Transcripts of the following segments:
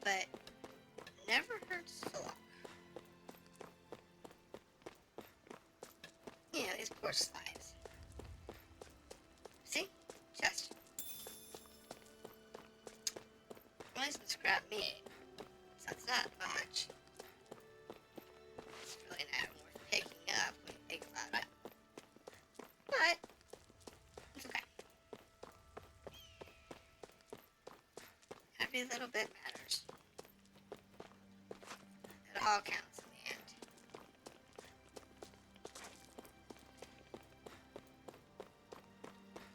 but never hurts to look. Yeah, these poor slaves. See? Chest. At least it's scrap meat, so it's not much. It's really not worth picking up when you think about it. But, it's okay. Every little bit matters. It all counts in the end.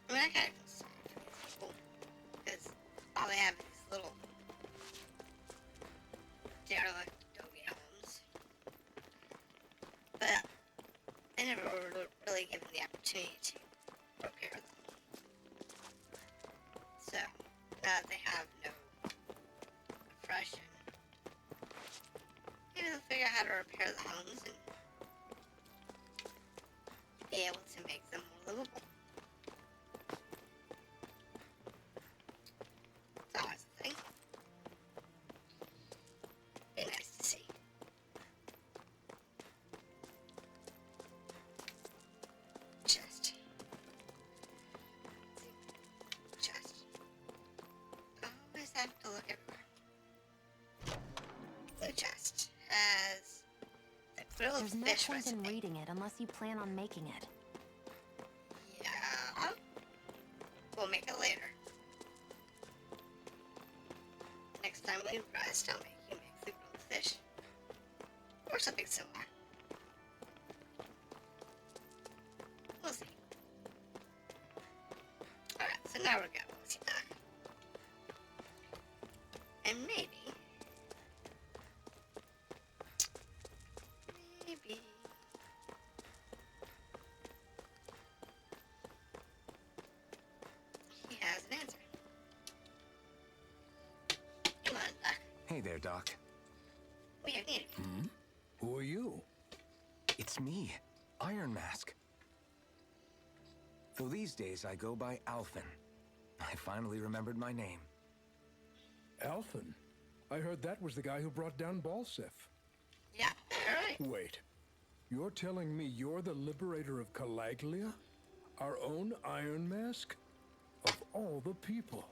I mean, I kind of feel sorry for these people, because all they have is these little derelict adobe homes. But they never were really given the opportunity to repair them. So, now that they have no oppression, maybe they'll figure out how to repair the homes and be able to make them more livable. It's always a thing. Be nice to see. Chest. Chest. Always have to look everywhere. The chest has the grilled There's no fish point in recipe. reading it unless you plan on making it. Yeah. We'll make it later. Next time we rise, I'll make you make the grilled fish. Or something similar. We'll see. Alright, so now we're good. We'll see that. And maybe he has an answer. Come on, Doc. Hey there, Doc. We are needed. Who are you? It's me, Iron Mask. Though these days I go by Alphen. I finally remembered my name. Alphen? I heard that was the guy who brought down Balsef. Yeah, alright. Wait. You're telling me you're the liberator of Calaglia? Our own Iron Mask? Of all the people.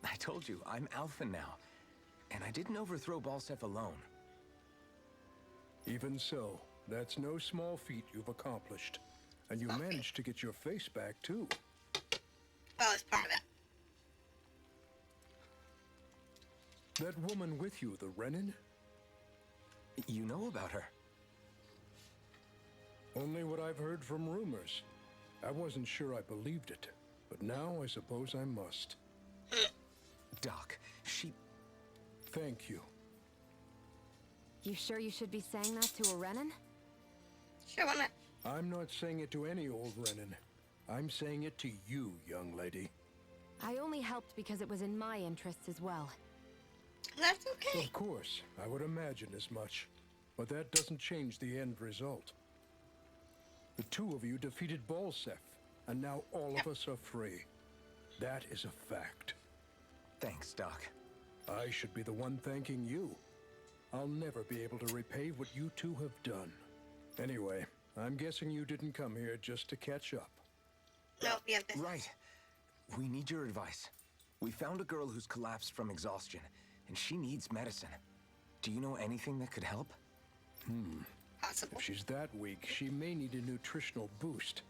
I told you, I'm Alphen now. And I didn't overthrow Balsef alone. Even so, that's no small feat you've accomplished. And you managed to get your face back, too. Well, it's part of it. That woman with you, the Renin? You know about her? Only what I've heard from rumors. I wasn't sure I believed it, but now I suppose I must. Doc, she... Thank you. You sure you should be saying that to a Renin? Sure, why not? I'm not saying it to any old Renin. I'm saying it to you, young lady. I only helped because it was in my interests as well. That's okay. Of course, I would imagine as much. But that doesn't change the end result. The two of you defeated Balsef, and now all of us are free. That is a fact. Thanks, Doc. I should be the one thanking you. I'll never be able to repay what you two have done. Anyway, I'm guessing you didn't come here just to catch up. No, we have business. Right. We need your advice. We found a girl who's collapsed from exhaustion, and she needs medicine. Do you know anything that could help? Possible. If she's that weak, she may need a nutritional boost.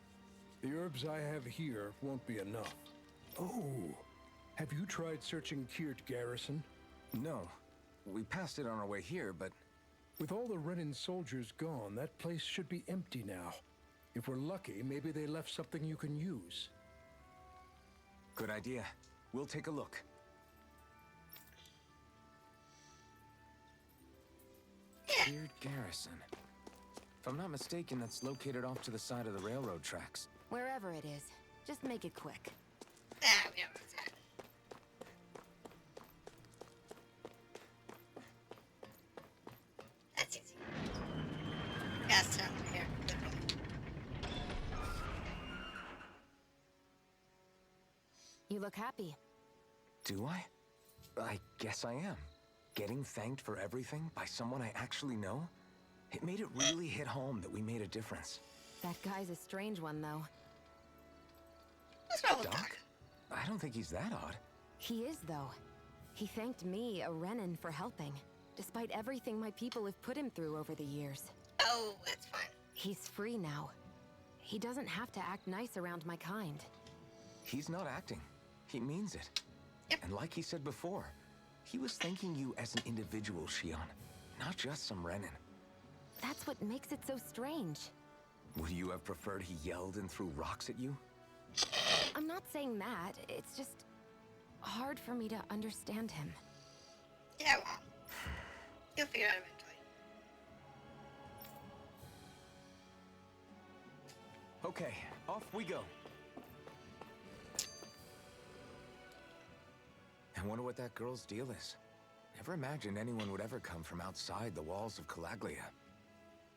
The herbs I have here won't be enough. Oh, have you tried searching Kirt Garrison? No. We passed it on our way here, but... With all the Renin soldiers gone, that place should be empty now. If we're lucky, maybe they left something you can use. Good idea. We'll take a look. Kirt Garrison. If I'm not mistaken, that's located off to the side of the railroad tracks. Wherever it is, just make it quick. Ah, we know what's that. That's easy. Gas down here, literally. You look happy. Do I? I guess I am. Getting thanked for everything by someone I actually know? It made it really hit home that we made a difference. That guy's a strange one, though. What's wrong with Doc? Doc? I don't think he's that odd. He is, though. He thanked me, a Renan, for helping, despite everything my people have put him through over the years. Oh, that's fine. He's free now. He doesn't have to act nice around my kind. He's not acting. He means it. Yep. And like he said before, he was thanking you as an individual, Shion, not just some Renan. That's what makes it so strange. Would you have preferred he yelled and threw rocks at you? I'm not saying that. It's just hard for me to understand him. Yeah, well, you'll figure it out eventually. Okay, off we go. I wonder what that girl's deal is. Never imagined anyone would ever come from outside the walls of Calaglia.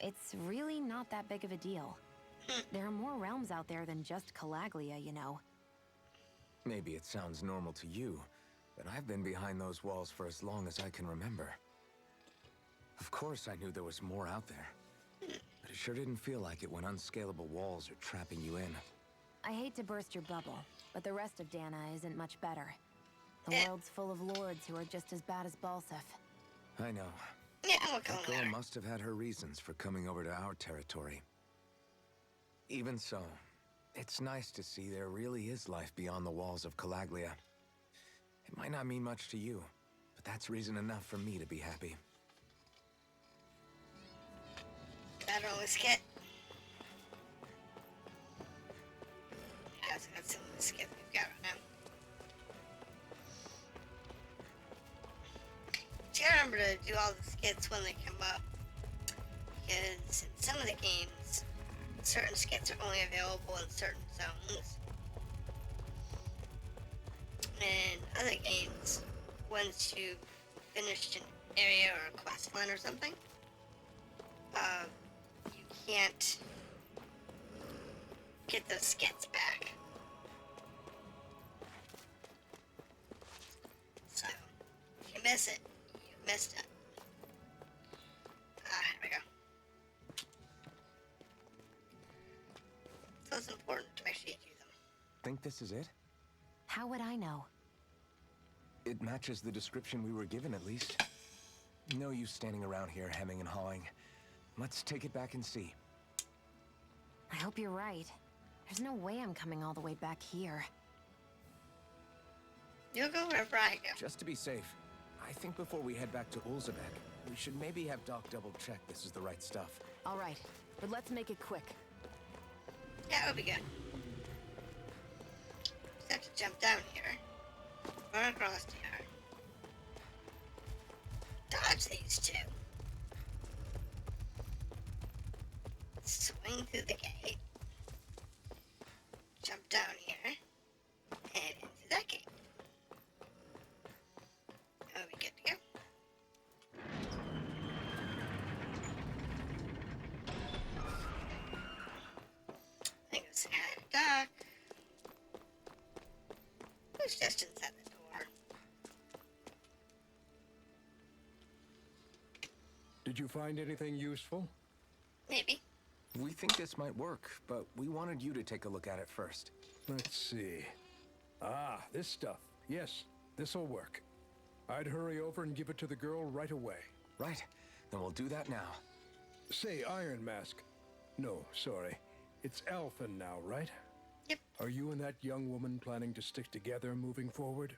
It's really not that big of a deal. There are more realms out there than just Calaglia, you know. Maybe it sounds normal to you, but I've been behind those walls for as long as I can remember. Of course I knew there was more out there, but it sure didn't feel like it when unscalable walls are trapping you in. I hate to burst your bubble, but the rest of Dana isn't much better. The world's full of lords who are just as bad as Balsef. I know. Yeah, we'll go That girl there. must have had her reasons for coming over to our territory. Even so, it's nice to see there really is life beyond the walls of Calaglia. It might not mean much to you, but that's reason enough for me to be happy. That always get. Yeah, so that's some of the skits we've got right now. So I remember to do all the skits when they come up, because in some of the games, certain skits are only available in certain zones. In other games, once you've finished an area or a quest line or something, you can't get those skits back. So, if you miss it, you missed it. Here we go. So it's important to make sure you do them. Think this is it? How would I know? It matches the description we were given, at least. No use standing around here hemming and hawing. Let's take it back and see. I hope you're right. There's no way I'm coming all the way back here. You'll go wherever I go. Just to be safe, I think before we head back to Ulzabek, we should maybe have Doc double-check this is the right stuff. All right, but let's make it quick. Yeah, it'll be good. Just have to jump down here. Run across here. Dodge these two. Swing through the gate. Jump down here. And into that gate. Are we good to go? I think it's Doc. Who's just inside the door? Did you find anything useful? Maybe. We think this might work, but we wanted you to take a look at it first. Let's see. Ah, this stuff. Yes, this'll work. I'd hurry over and give it to the girl right away. Right, then we'll do that now. Say, Iron Mask. No, sorry. It's Alphen now, right? Yep. Are you and that young woman planning to stick together moving forward?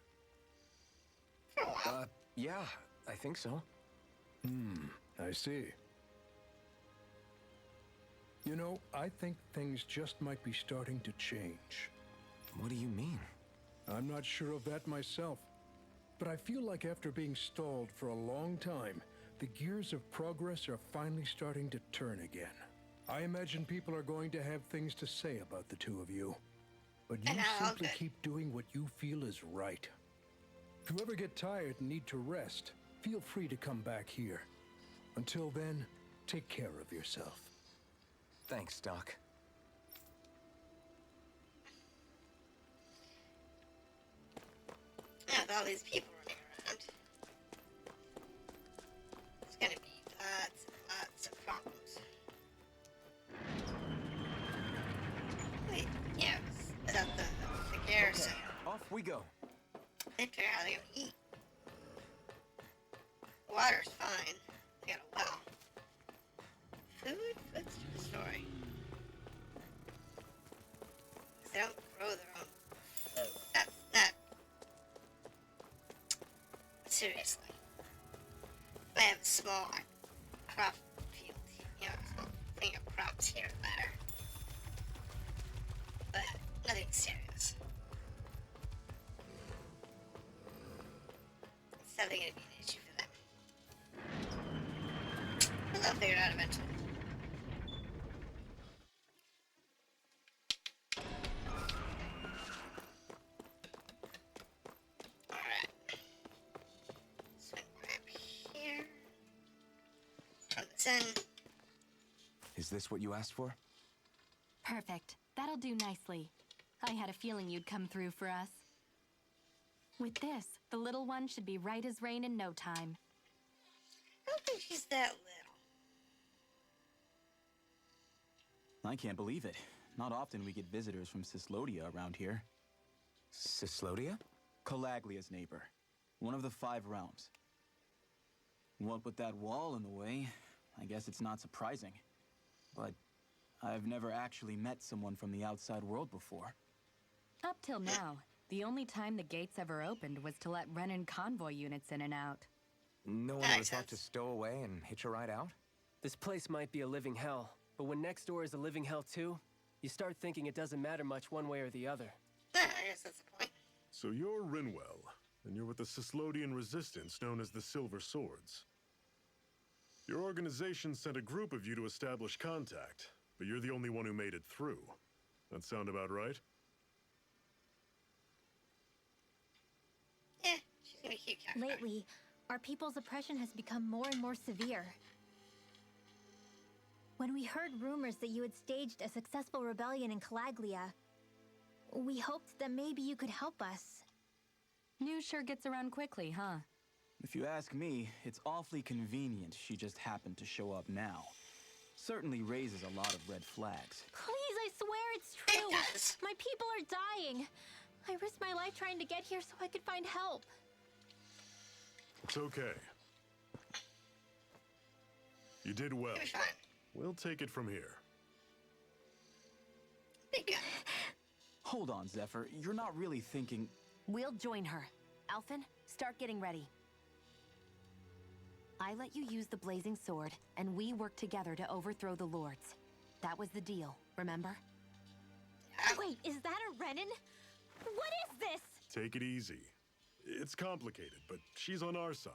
For a while. Yeah, I think so. I see. You know, I think things just might be starting to change. What do you mean? I'm not sure of that myself, but I feel like after being stalled for a long time, the gears of progress are finally starting to turn again. I imagine people are going to have things to say about the two of you, but you And I'll simply good. keep doing what you feel is right. If you ever get tired and need to rest, feel free to come back here. Until then, take care of yourself. Thanks, Doc. Yeah, with all these people running around. go. They figure out how they're gonna eat. Water's fine. They got a well. Food? Food's a different story. They don't grow their own food. That's not. Seriously. I have a small crop field, you know, a small thing of crops here and there. But nothing serious. It's definitely going to be an issue for them. But they'll figure it out eventually. Alright. Swing right here. Turn this in. Is this what you asked for? Perfect. That'll do nicely. I had a feeling you'd come through for us. With this, the little one should be right as rain in no time. I don't think she's that little. I can't believe it. Not often we get visitors from Cislodia around here. Cislodia? Calaglia's neighbor. One of the 5 realms. What with that wall in the way, I guess it's not surprising. But I've never actually met someone from the outside world before. Up till now, the only time the gates ever opened was to let Renan convoy units in and out. No one That ever makes thought to sense. stow away and hitch a ride out? This place might be a living hell, but when next door is a living hell too, you start thinking it doesn't matter much one way or the other. I guess that's the point. So you're Rinwell, and you're with the Cislodian resistance known as the Silver Swords. Your organization sent a group of you to establish contact, but you're the only one who made it through. That sound about right? Yeah, she's gonna be cute character. Lately, our people's oppression has become more and more severe. When we heard rumors that you had staged a successful rebellion in Calaglia, we hoped that maybe you could help us. News sure gets around quickly, huh? If you ask me, it's awfully convenient she just happened to show up now. Certainly raises a lot of red flags. Please, I swear it's true. It does. My people are dying. I risked my life trying to get here so I could find help. It's okay. You did well. You'll be fine. We'll take it from here. Be good. Hold on, Zephyr. You're not really thinking... We'll join her. Alphen, start getting ready. I let you use the Blazing Sword, and we worked together to overthrow the Lords. That was the deal, remember? Wait, is that a Renan? What is this? Take it easy. It's complicated, but she's on our side.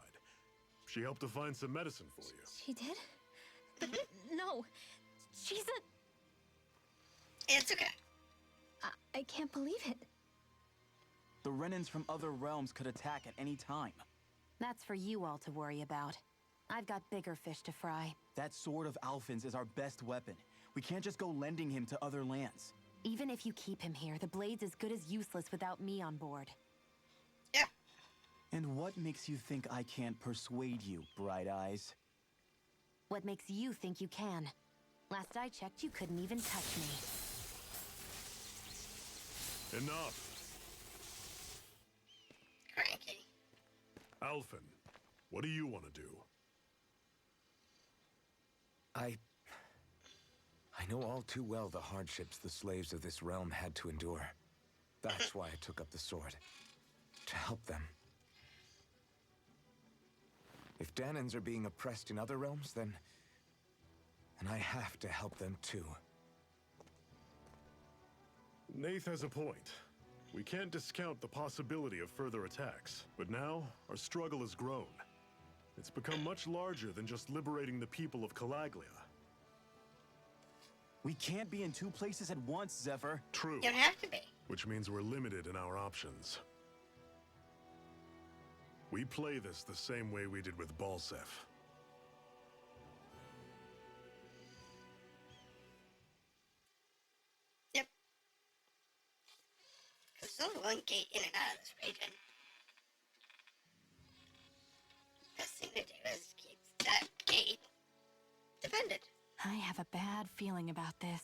She helped to find some medicine for you. She did? But no, she's a... It's okay. I can't believe it. The Renans from other realms could attack at any time. That's for you all to worry about. I've got bigger fish to fry. That sword of Alphen's is our best weapon. We can't just go lending him to other lands. Even if you keep him here, the blade's as good as useless without me on board. Yeah. And what makes you think I can't persuade you, Bright Eyes? What makes you think you can? Last I checked, you couldn't even touch me. Enough. Cranky. Alphen, what do you want to do? I know all too well the hardships the slaves of this realm had to endure. That's why I took up the sword. To help them. If Danans are being oppressed in other realms, then I have to help them too. Nath has a point. We can't discount the possibility of further attacks, but now our struggle has grown. It's become much larger than just liberating the people of Calaglia. We can't be in 2 places at once, Zephyr. True, You don't have to be. which means we're limited in our options. We play this the same way we did with Balsef. Yep. Because there's only one gate in and out of this region. Best thing to do is keep that gate defended. I have a bad feeling about this.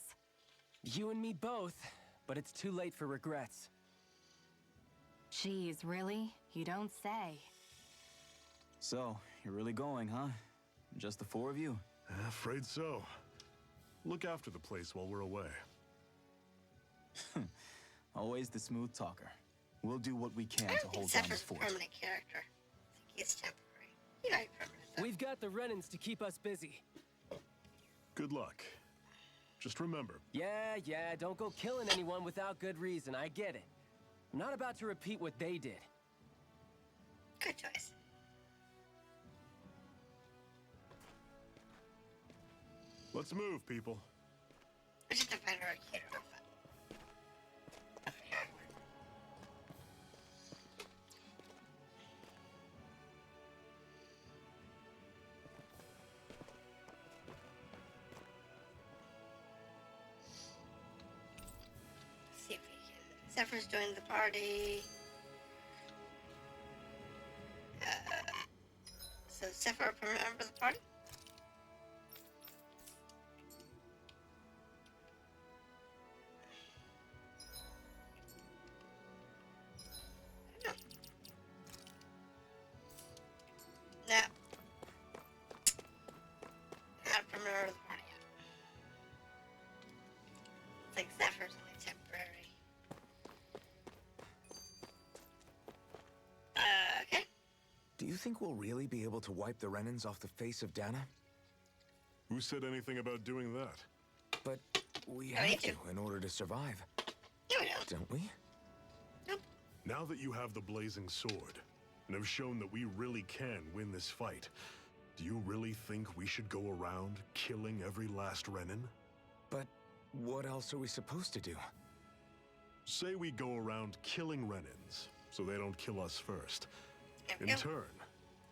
You and me both, but it's too late for regrets. Geez, really? You don't say. So, you're really going, huh? Just the four of you? Afraid so. Look after the place while we're away. Always the smooth talker. We'll do what we can I to don't think hold down Zephyr's this a fort. permanent character. I think he's temporary. He might be permanent, though. We've got the Renans to keep us busy. Good luck. Just remember, Yeah, don't go killing anyone without good reason. I get it. I'm not about to repeat what they did. Good choice. let's move, people. I just have to find her a cuter outfit. See if we can. Zephyr's joined the party. So Zephyr a permanent member of the party? No. No. Not a permanent member of the party yet. It's like Zephyr's only temporary. Okay. Do you think we'll really be able to wipe the Renans off the face of Dana? Who said anything about doing that? But we Oh, you have to do. in order to survive, No, we don't. don't we? Nope. Now that you have the Blazing Sword, and have shown that we really can win this fight, do you really think we should go around killing every last Renan? But what else are we supposed to do? Say we go around killing Renans, so they don't kill us first. There we In go. turn,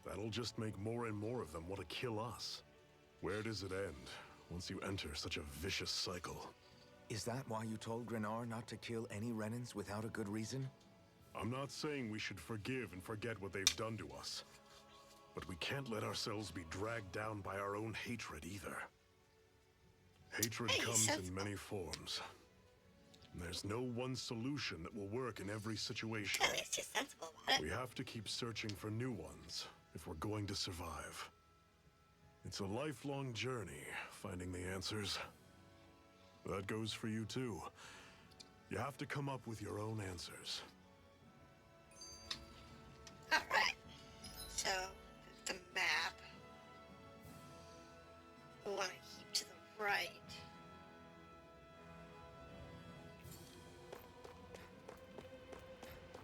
that'll just make more and more of them want to kill us. Where does it end once you enter such a vicious cycle? Is that why you told Grenar not to kill any Renans without a good reason? I'm not saying we should forgive and forget what they've done to us, but we can't let ourselves be dragged down by our own hatred either. Hatred Hey, comes sensible. in many forms. And there's no one solution that will work in every situation. At least he's sensible about it. We have to keep searching for new ones if we're going to survive. It's a lifelong journey, finding the answers. That goes for you too. You have to come up with your own answers. Alright. So, the map. We want to keep to the right.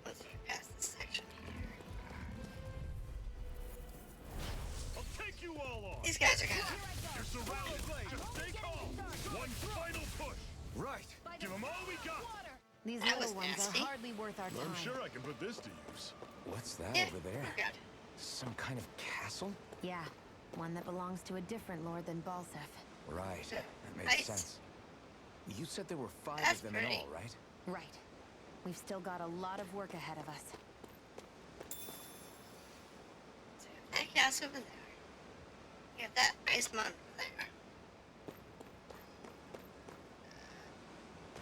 Once we get past this section here. I'll take you all on! These guys are kind of... You're surrounded! Just stay calm! One final push! Right! Give them all we got! These That was little ones nasty. are hardly worth our time. I'm sure I can put this to use. What's that Yeah, over there? we're good. Some kind of castle? Yeah, one that belongs to a different lord than Balsef. Right. Yeah. That makes Nice. sense. You said there were 5 That's of them in pretty. all, right? Right. We've still got a lot of work ahead of us. So we have that castle over there. We have that ice mountain over there.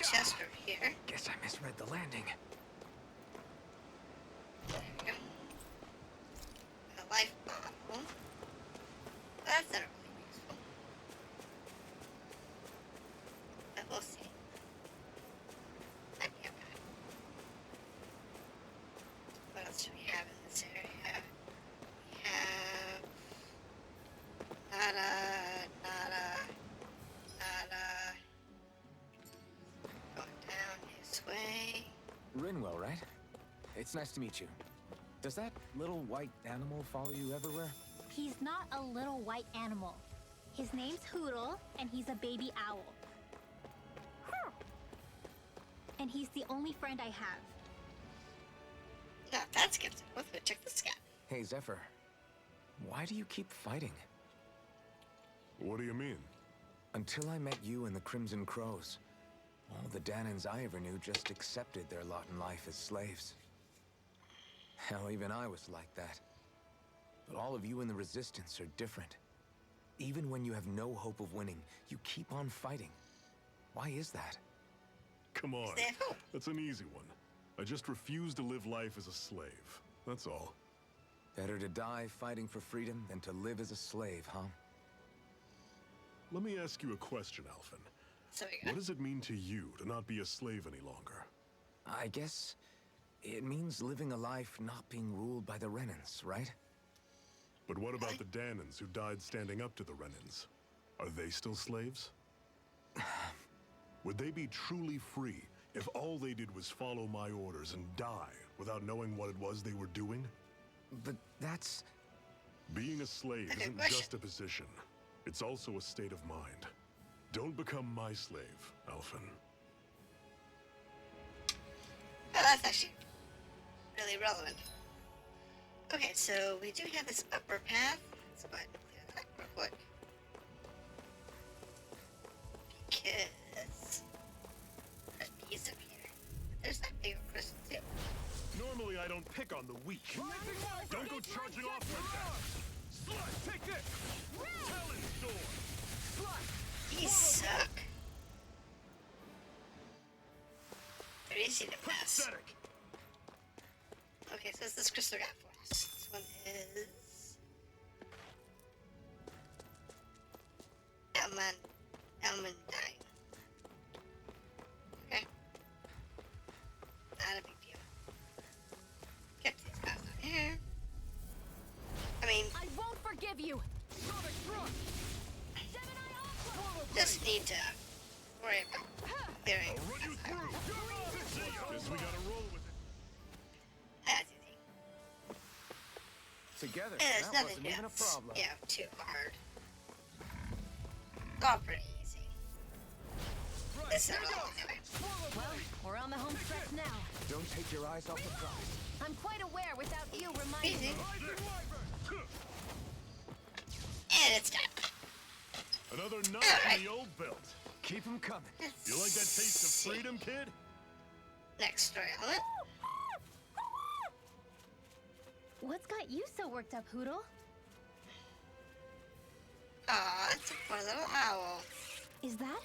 Chest over here. Guess I misread the landing. There we go. A life bottle. That's not really useful. But we'll see. Might be okay. What else do we have in this area? We have nada. Going down this way. Rinwell, right? It's nice to meet you. Does that little white animal follow you everywhere? He's not a little white animal. His name's Hoodle, and he's a baby owl. And he's the only friend I have. No, that's good. Let's go check this guy. Hey, Zephyr. Why do you keep fighting? What do you mean? Until I met you and the Crimson Crows, all the Danans I ever knew just accepted their lot in life as slaves. Hell, even I was like that. But all of you in the Resistance are different. Even when you have no hope of winning, you keep on fighting. Why is that? Come on. They have hope. That's an easy one. I just refuse to live life as a slave. That's all. Better to die fighting for freedom than to live as a slave, huh? Let me ask you a question, Alphen. So we What got does it mean to you to not be a slave any longer? I guess it means living a life not being ruled by the Renans, right? But what about the Danans who died standing up to the Renans? Are they still slaves? Would they be truly free if all they did was follow my orders and die without knowing what it was they were doing? But that's... Being a slave Okay, isn't question. just a position. It's also a state of mind. Don't become my slave, Alphen. Oh, that's actually really relevant. Okay, so we do have this upper path. Let's go ahead and clear that real quick. Because there's bees up here. There's that big old crystal too. Normally I don't pick on the weak. Don't go charging off like that! Slut, take this! Talon Storm! These suck. They're easy to pass. Pathetic! Okay, so what's this crystal got for us? This one is... Almandine. Okay. Not a big deal. Get these guys out here. I mean, I won't forgive you! just need to worry about clearing. Run you through! Guess we gotta roll with it. That's easy. Together, And there's that nothing wasn't even a that's, problem. too hard. It's all pretty easy. This is all anyway. Well, we're on the home stretch now. Don't take your eyes off the prize. I'm quite aware without you reminding Easy. me. And it's done. Another knife in the old belt. Keep them coming. Let's You like that taste of see. freedom, kid? Next story element. What's got you so worked up, Hoodle? Aw, it's a poor little owl. Is that?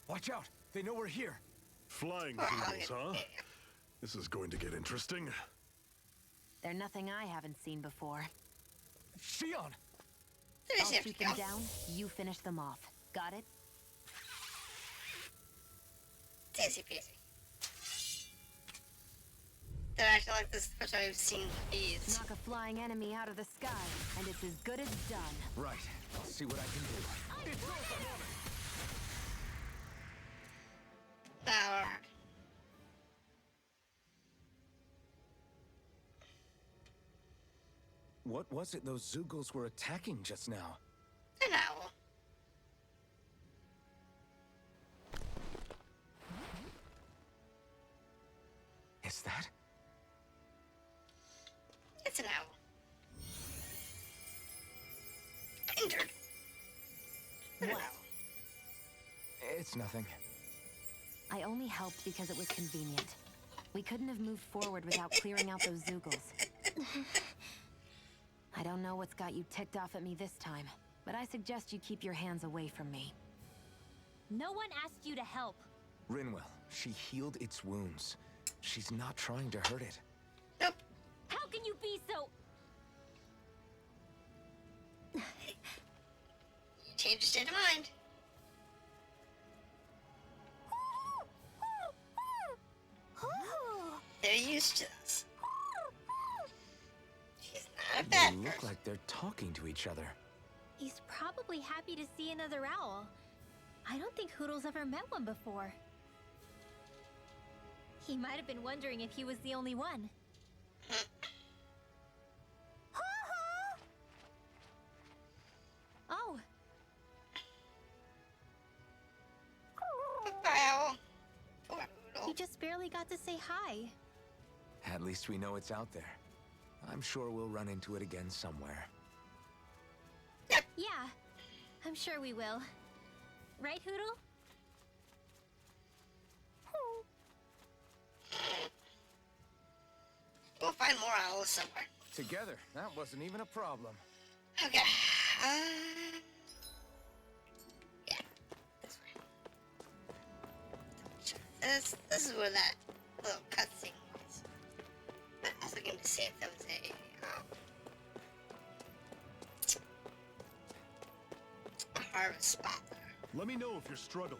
Watch out! They know we're here. Flying Oh, poodles, huh? yeah. This is going to get interesting. They're nothing I haven't seen before. Shion! There I'll is shoot everything them else. down, you finish them off. Got it? It's easy peasy. They're acting like this is the first time we've seen bees. Knock a flying enemy out of the sky, and it's as good as done. Right. I'll see what I can do. Now, What was it those Zoogles were attacking just now? an owl. Is that? It's an owl. Injured. What? It's nothing. I only helped because it was convenient. We couldn't have moved forward without clearing out those Zoogles. I don't know what's got you ticked off at me this time, but I suggest you keep your hands away from me. No one asked you to help. Rinwell, she healed its wounds. She's not trying to hurt it. Nope. How can you be so... You changed your state of mind. They're used to this. She's not a They bad look person. like they're talking to each other. He's probably happy to see another owl. I don't think Hoodle's ever met one before. He might have been wondering if he was the only one. Oh, Owl. Poor he Poodle. just barely got to say hi. At least we know it's out there. I'm sure we'll run into it again somewhere. Yeah, I'm sure we will. Right, Hoodle? We'll find more owls somewhere. Together, that wasn't even a problem. Okay. Yeah. This way. This is where that little cutscene was. But I was looking to see if there was a harvest spot there. Let me know if you're struggling.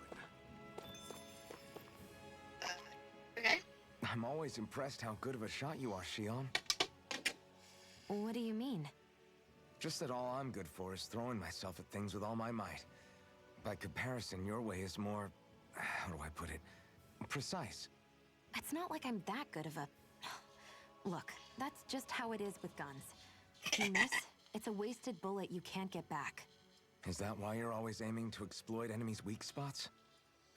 Okay. I'm always impressed how good of a shot you are, Shion. What do you mean? Just that all I'm good for is throwing myself at things with all my might. By comparison, your way is more... how do I put it? Precise. It's not like I'm that good of a... Look, that's just how it is with guns. If you miss, it's a wasted bullet you can't get back. Is that why you're always aiming to exploit enemies' weak spots?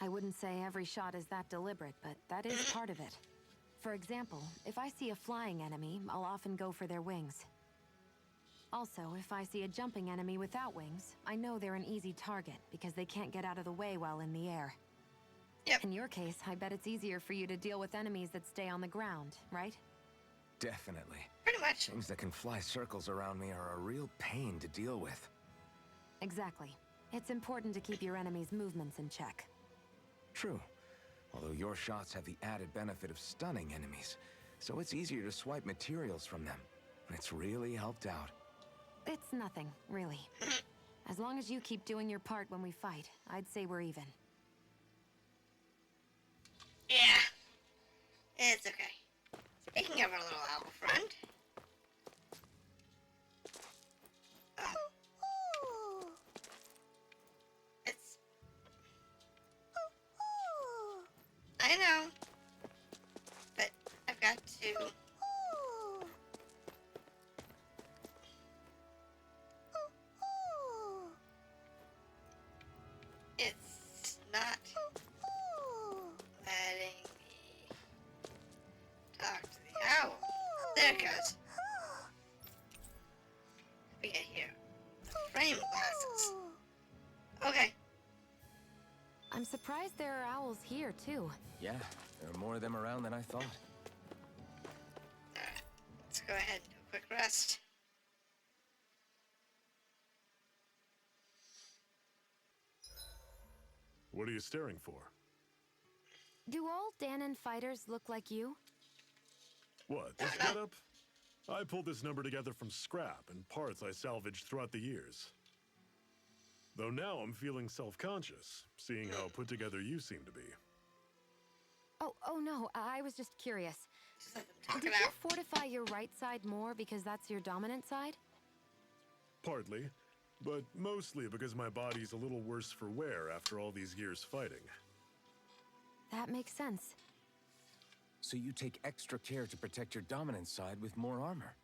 I wouldn't say every shot is that deliberate, but that is part of it. For example, if I see a flying enemy, I'll often go for their wings. Also, if I see a jumping enemy without wings, I know they're an easy target because they can't get out of the way while in the air. Yep. In your case, I bet it's easier for you to deal with enemies that stay on the ground, right? Definitely. Pretty much. Things that can fly circles around me are a real pain to deal with. Exactly. It's important to keep your enemy's movements in check. True. Although your shots have the added benefit of stunning enemies, so it's easier to swipe materials from them. It's really helped out. It's nothing, really. As long as you keep doing your part when we fight, I'd say we're even. Yeah. It's okay. Speaking of our little owl friend. It's... I know. But I've got to... It's not letting me talk to the owl. There it goes. We get here. Frame glasses. Okay. I'm surprised there are owls here, too. Yeah, there are more of them around than I thought. Alright. Let's go ahead and do a quick rest. What are you staring for? Do all Danon fighters look like you? What, this getup? I pulled this number together from scrap and parts I salvaged throughout the years. Though now I'm feeling self-conscious, seeing how put together you seem to be. Oh no, I was just curious. Just let them talk Did it you out. fortify your right side more because that's your dominant side? Partly, but mostly because my body's a little worse for wear after all these years fighting. That makes sense. So you take extra care to protect your dominant side with more armor.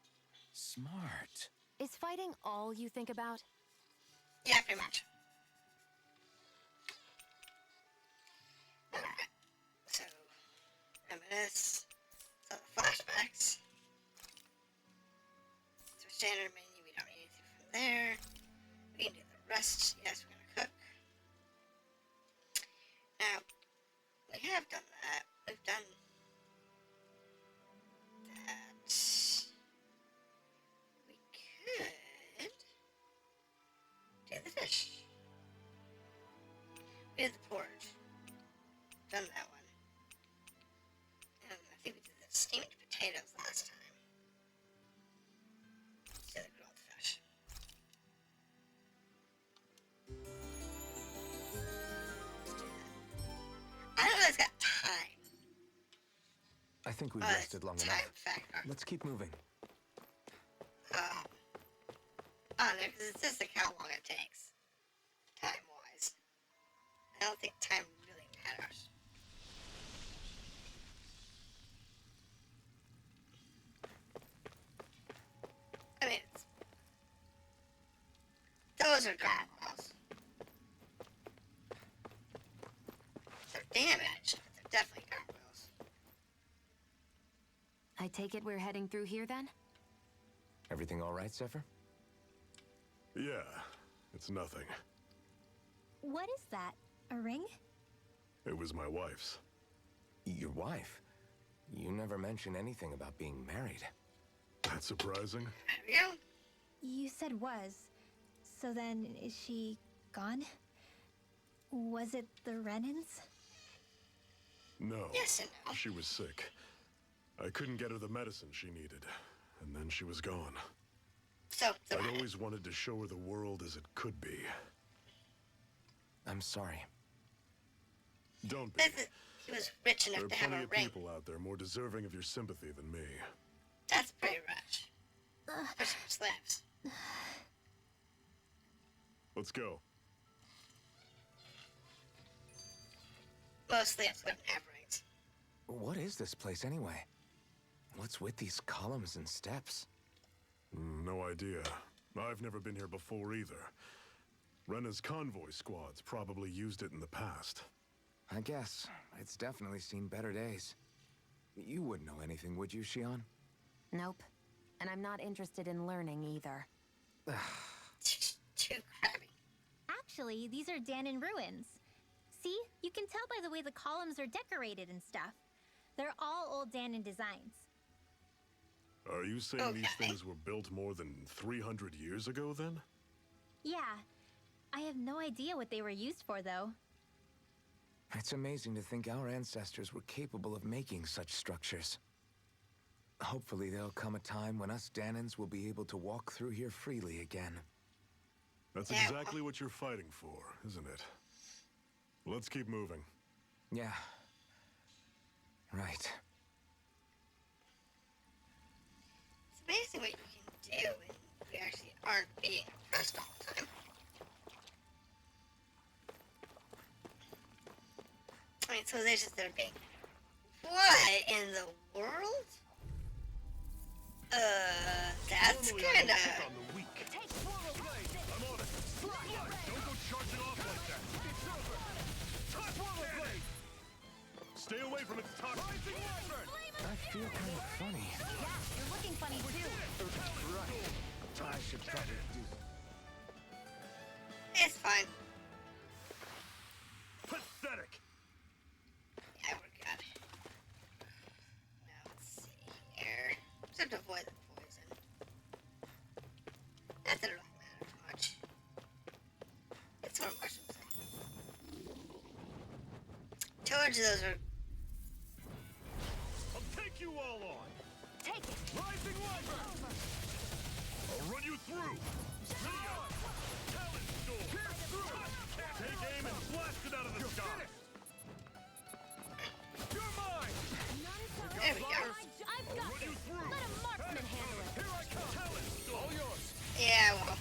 Smart. Is fighting all you think about? Yeah, pretty much. Alright. So, reminisce. So, the flashbacks. So, standard menu, we don't need anything from there. We can do the rest. Yes, we're gonna cook. Now, we have done that. We've done that. We could do the fish. We did the porridge. Done that one. And I think we did the steamed potatoes last time. Let's do the grilled fish. Let's do that. I don't know if it's got time. I think we've Oh, it's rested long time enough. factor. Let's keep moving. Oh, no, because it's just like how long it takes. Time-wise. I don't think time really matters. I mean, those are gargoyles. They're damaged, but they're definitely gargoyles. I take it we're heading through here then? Everything all right, Zephyr? Yeah, it's nothing. What is that? A ring? It was my wife's. Your wife? You never mentioned anything about being married. That's surprising. There we go. You said was. So then, is she gone? Was it the Renans? No. Yes and no. She was sick. I couldn't get her the medicine she needed, and then she was gone. So, I'd always wanted to show her the world as it could be. I'm sorry. Don't be. He was rich enough There are to have plenty a of ring. people out there more deserving of your sympathy than me. That's pretty rich. For some slaves. Let's go. Most slaves wouldn't have rings. What is this place anyway? What's with these columns and steps? No idea. I've never been here before either. Rena's convoy squads probably used it in the past. I guess. It's definitely seen better days. You wouldn't know anything, would you, Shion? Nope. And I'm not interested in learning either. Too crabby. Actually, these are Danon ruins. See? You can tell by the way the columns are decorated and stuff. They're all old Danon designs. Are you saying these Okay. things were built more than 300 years ago, then? Yeah. I have no idea what they were used for, though. It's amazing to think our ancestors were capable of making such structures. Hopefully there'll come a time when us Danons will be able to walk through here freely again. That's Yeah. exactly what you're fighting for, isn't it? Let's keep moving. Yeah. Right. It's amazing what you can do when you actually aren't being oppressed all the time. I mean, civilizations that are being... What in the world? That's Normally I kinda... would pick on the weak. I'm on it. Don't go charging off like that. Stay away from its toxin. I feel kind of funny. Yeah, you're looking funny too. Right. I should probably do... It's fine. Pathetic. Yeah, we're good. Now, let's see here. Just have to avoid the poison. Not that it really matters much. It's more mushrooms. Told you those are... I'll take you all on. Take it. Rising Wyvern. I'll run you through. Talon Storm. Take aim and blast it out of the sky. You're mine. There we go. I've got this. Let a marksman handle it. Here I come. Talon Storm. All yours. Yeah, well.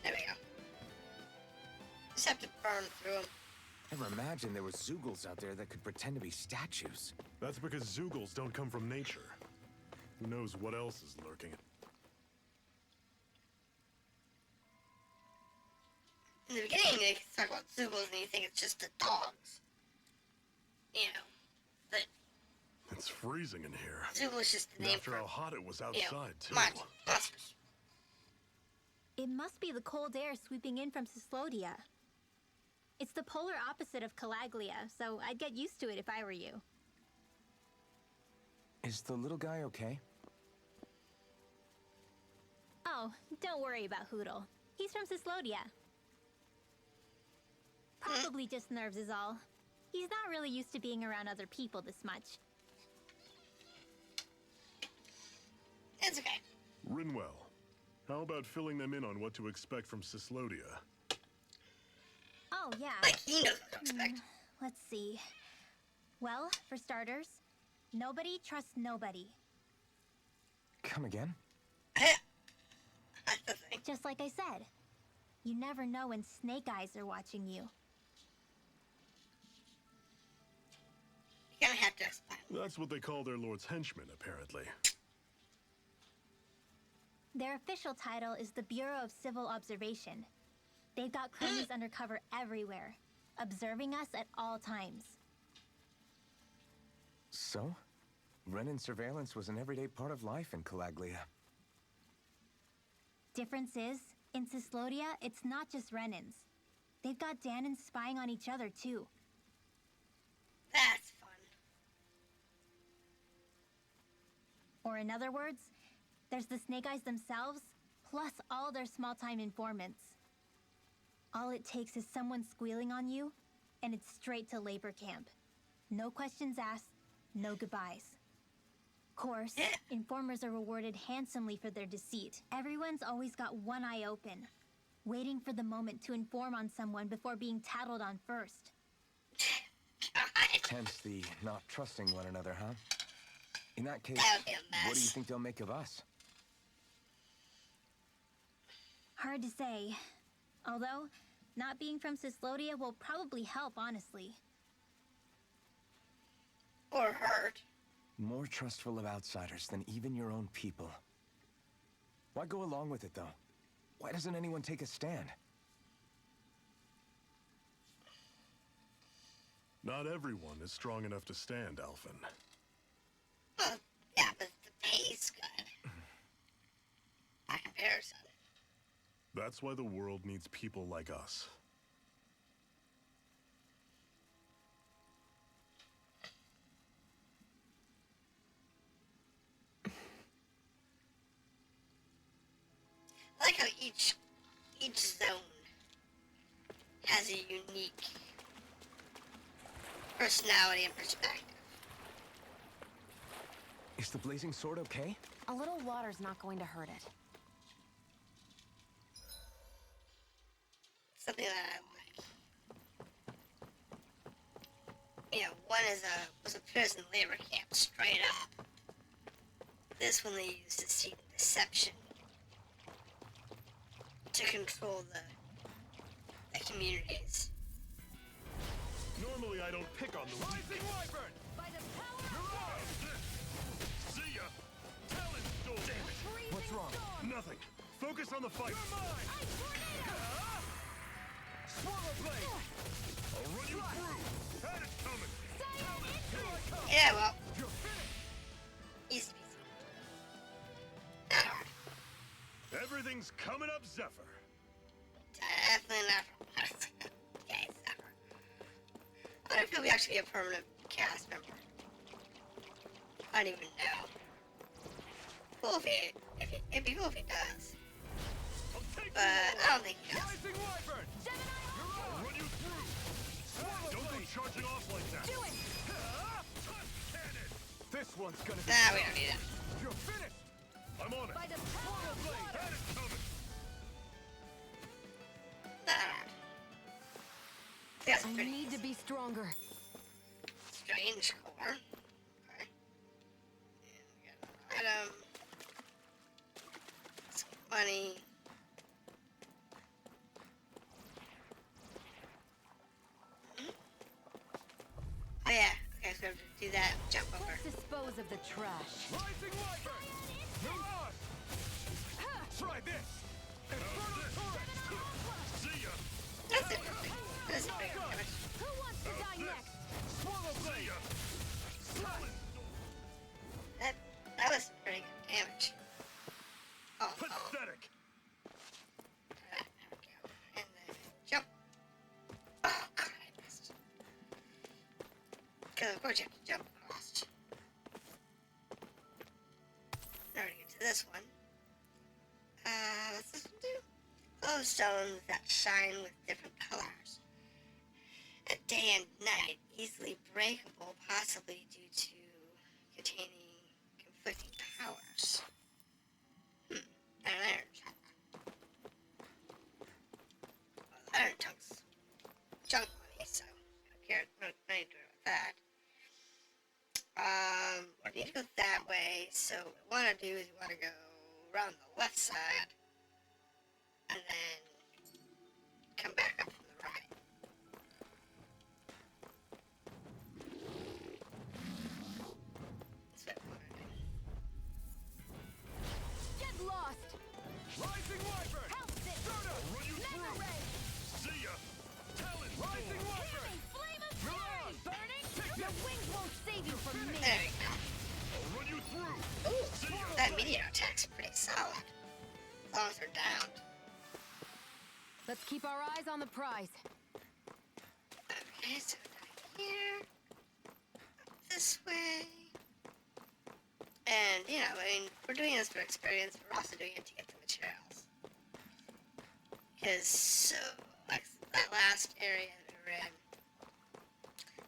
There we go. Just have to burn through them. Never imagined there were Zeugles out there that could pretend to be statues. That's because Zeugles don't come from nature. Who knows what else is lurking? In the beginning, they talk about Zeugles and you think it's just the dogs. You know. But It's freezing in here. Zeugles is just the And name after for, how hot it was you know, outside, too. monsters. It must be the cold air sweeping in from Cyslodia. It's the polar opposite of Calaglia, so I'd get used to it if I were you. Is the little guy okay? Oh, don't worry about Hoodle. He's from Cyslodia. Probably just nerves is all. He's not really used to being around other people this much. It's okay. Rinwell, how about filling them in on what to expect from Cyslodia? Oh, yeah. Like, he knows what to expect. Let's see. Well, for starters, nobody trusts nobody. Come again? That's the thing. Just like I said. You never know when snake eyes are watching you. You're gonna have to explain. That's what they call their lord's henchmen, apparently. Their official title is the Bureau of Civil Observation. They've got cronies undercover everywhere, observing us at all times. So? Renin surveillance was an everyday part of life in Calaglia. Difference is, in Cyslodia, it's not just Renins. They've got Danons spying on each other, too. That's fun. Or in other words, there's the Snake Eyes themselves, plus all their small-time informants. All it takes is someone squealing on you, and it's straight to labor camp. No questions asked, no goodbyes. Course, informers are rewarded handsomely for their deceit. Everyone's always got one eye open, waiting for the moment to inform on someone before being tattled on first. Hence the not trusting one another, huh? In that case, That would be a mess. what do you think they'll make of us? Hard to say. Although, not being from Cyslodia will probably help, honestly. Or hurt. More trustful of outsiders than even your own people. Why go along with it, though? Why doesn't anyone take a stand? Not everyone is strong enough to stand, Alphen. Well, yeah, but the pay's good. By comparison. That's why the world needs people like us. I like how each zone has a unique personality and perspective. Is the Blazing Sword okay? A little water's not going to hurt it. Something that I like. You know, one was a prison labor camp, straight up. This one they used deceit and deception to control the communities. Normally I don't pick on the weak. By the power See ya! Talent storm! Damn it! What's wrong? Nothing. Focus on the fight. Swallow blade! I'll run you through! Had it coming! Yeah, well, easy peasy. Not hard. Everything's coming up, Zephyr. Definitely not from okay, Zephyr. I wonder if he'll actually be a permanent cast member. I don't even know. Cool it'd be cool if he does. But I don't think he does. I'll run you through! Don't go charging off like that! Do it! Cannon! This one's gonna be Nah, we don't need it. You're finished! I'm on it! By the power of water! Had it coming! Not hard. That's I pretty need to be stronger. strange core. Okay. And we got an item. Some money. Oh yeah, okay, so to do that, jump over. Let's dispose of the trash. Rising Wyvern! You're on! Try this! Inferno turret! See ya! That's interesting. That's pretty good damage. Who wants to die next? Swallow blade! That was pretty good damage. Oh, Pathetic! Alright, there we go. And then jump. Oh god, I missed. Because of course you have to jump across. Now we get to this one. What's this one do? Glowstones that shine with different colors. At day and night, easily breakable, possibly due to containing conflicting powers. And an iron chunk. Well, iron chunks junk money, so I don't care. No need to do with that. We need to go that way, so what we want to do is we want to go around the left side and then come back up from the right. That's what we want to do. Get lost! Rising Wyvern! House it! I'll run you Never through! rain! See ya! Talent Rising Wyvern! Healing flame of fury! Burning? Your wings won't save you from me! There we go. I'll run you through! Ooh, that meteor attack's pretty solid. As long as they're down. Let's keep our eyes on the prize. Okay, so down here. Up this way. And, you know, I mean, we're doing this for experience, but we're also doing it to get the materials. Because, so, like, that last area that we were in,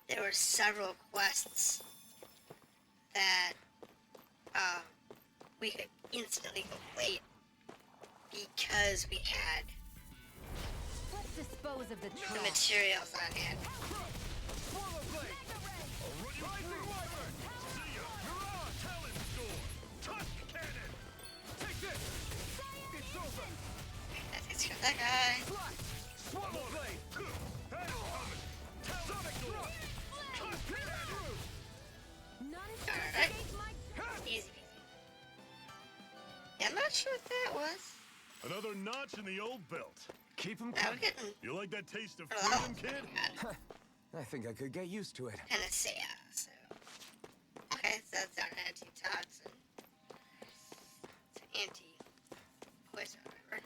there were several quests that we could instantly complete because we had Let's dispose of the the trash. materials on hand. Let's kill that guy. Alright. Easy peasy. Yeah, I'm not sure what that was. Another notch in the old belt. Keep them Now we're coming. getting You like that taste of oh, freedom, kid? I think I could get used to it. panacea. So okay, so that's our antitoxin. It's anti-poison, whatever.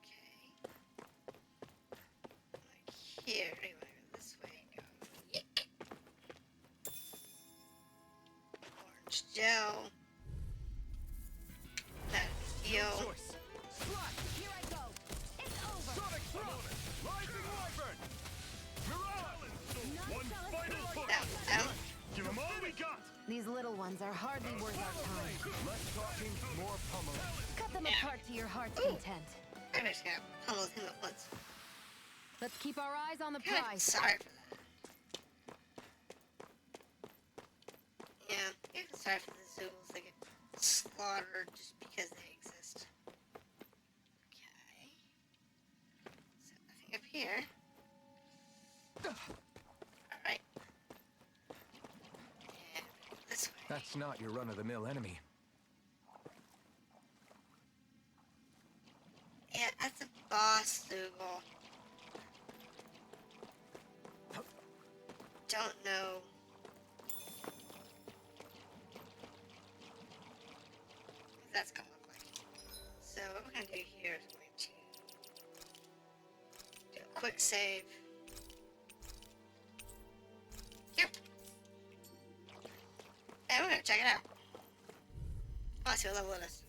Okay. Like here, we want to go this way. Go. Yick. Orange gel. That heal. Here I go. It's over. One final push. Down. Give them all we got. These little ones are hardly worth our time. Less talking, more pummeling. Cut them Yeah. apart to your heart's Ooh. content. I'm just gonna pummel him at once. Let's keep our eyes on the God, prize. sorry for that. Yeah, I'm sorry for the zoos that get slaughtered just because they exist. Okay. So nothing up here. Alright. And this way. That's not your run-of-the-mill enemy. Yeah, that's a boss Zoogle. Don't know. What that's gonna look like. So what we're gonna do here is going to do a quick save. Yep. And we're gonna check it out. I wanna see what level it is.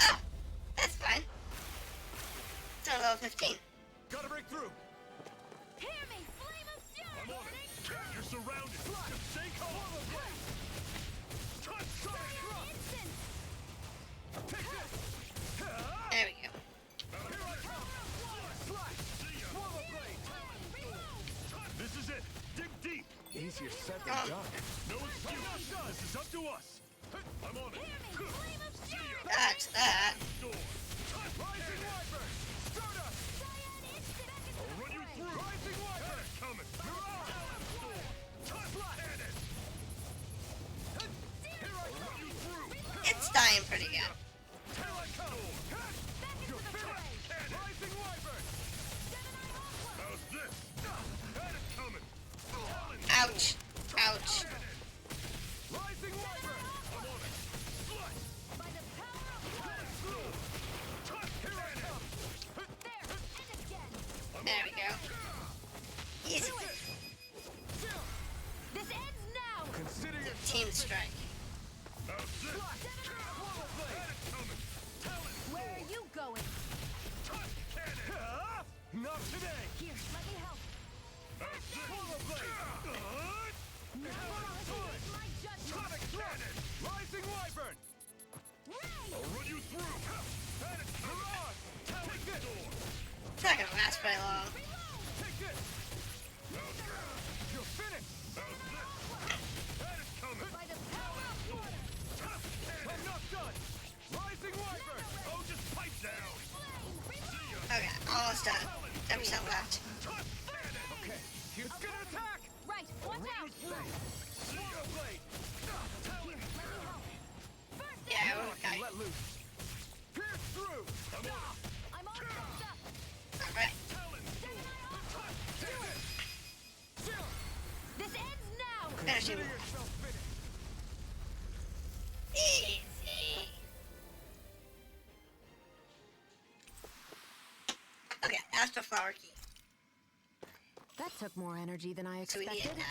Oh! That's fine. It's on level 15. Gotta break through. Hear me, flame of fury! I'm on it. You're surrounded. Just stay calm. There we go. This is it. Dig deep. Easier said than done. No excuse. This is up to us. I'm on it. That's that. Door. Rising Wyvern. I'll run you through. Rising Wyvern. Coming. You're on. Cannon. I'll run you through. It's dying pretty good. You're finished. Rising Wyvern. How's this? Had it coming. Ouch. Ouch. Rising Wyvern. I'm on it. Slice. There we go. Easy. This ends now! Consider your Team strike. How's this? Had it coming. Where are you going? Cannon. Not today. Here, let me help. How's this? My judgment! Cannon. Rising Wyvern. I'll run you through. Had it coming. Take this. It's not gonna last very long. Take this. You're finished. How's this? Had it coming. By the power of water! I'm not done. Rising Wyvern. Oh, just pipe down. Okay, almost done. 10% left. Okay. It's gonna attack. Right, watch out! Swallow blade. Here, let me help. Yeah, okay. let loose. Pierce through. I'm on it. I'm all fucked up! Alright. This ends now! Finish him. Yourself finished. Easy. Okay, Astral Flower Key. That took more energy than I So we expected. needed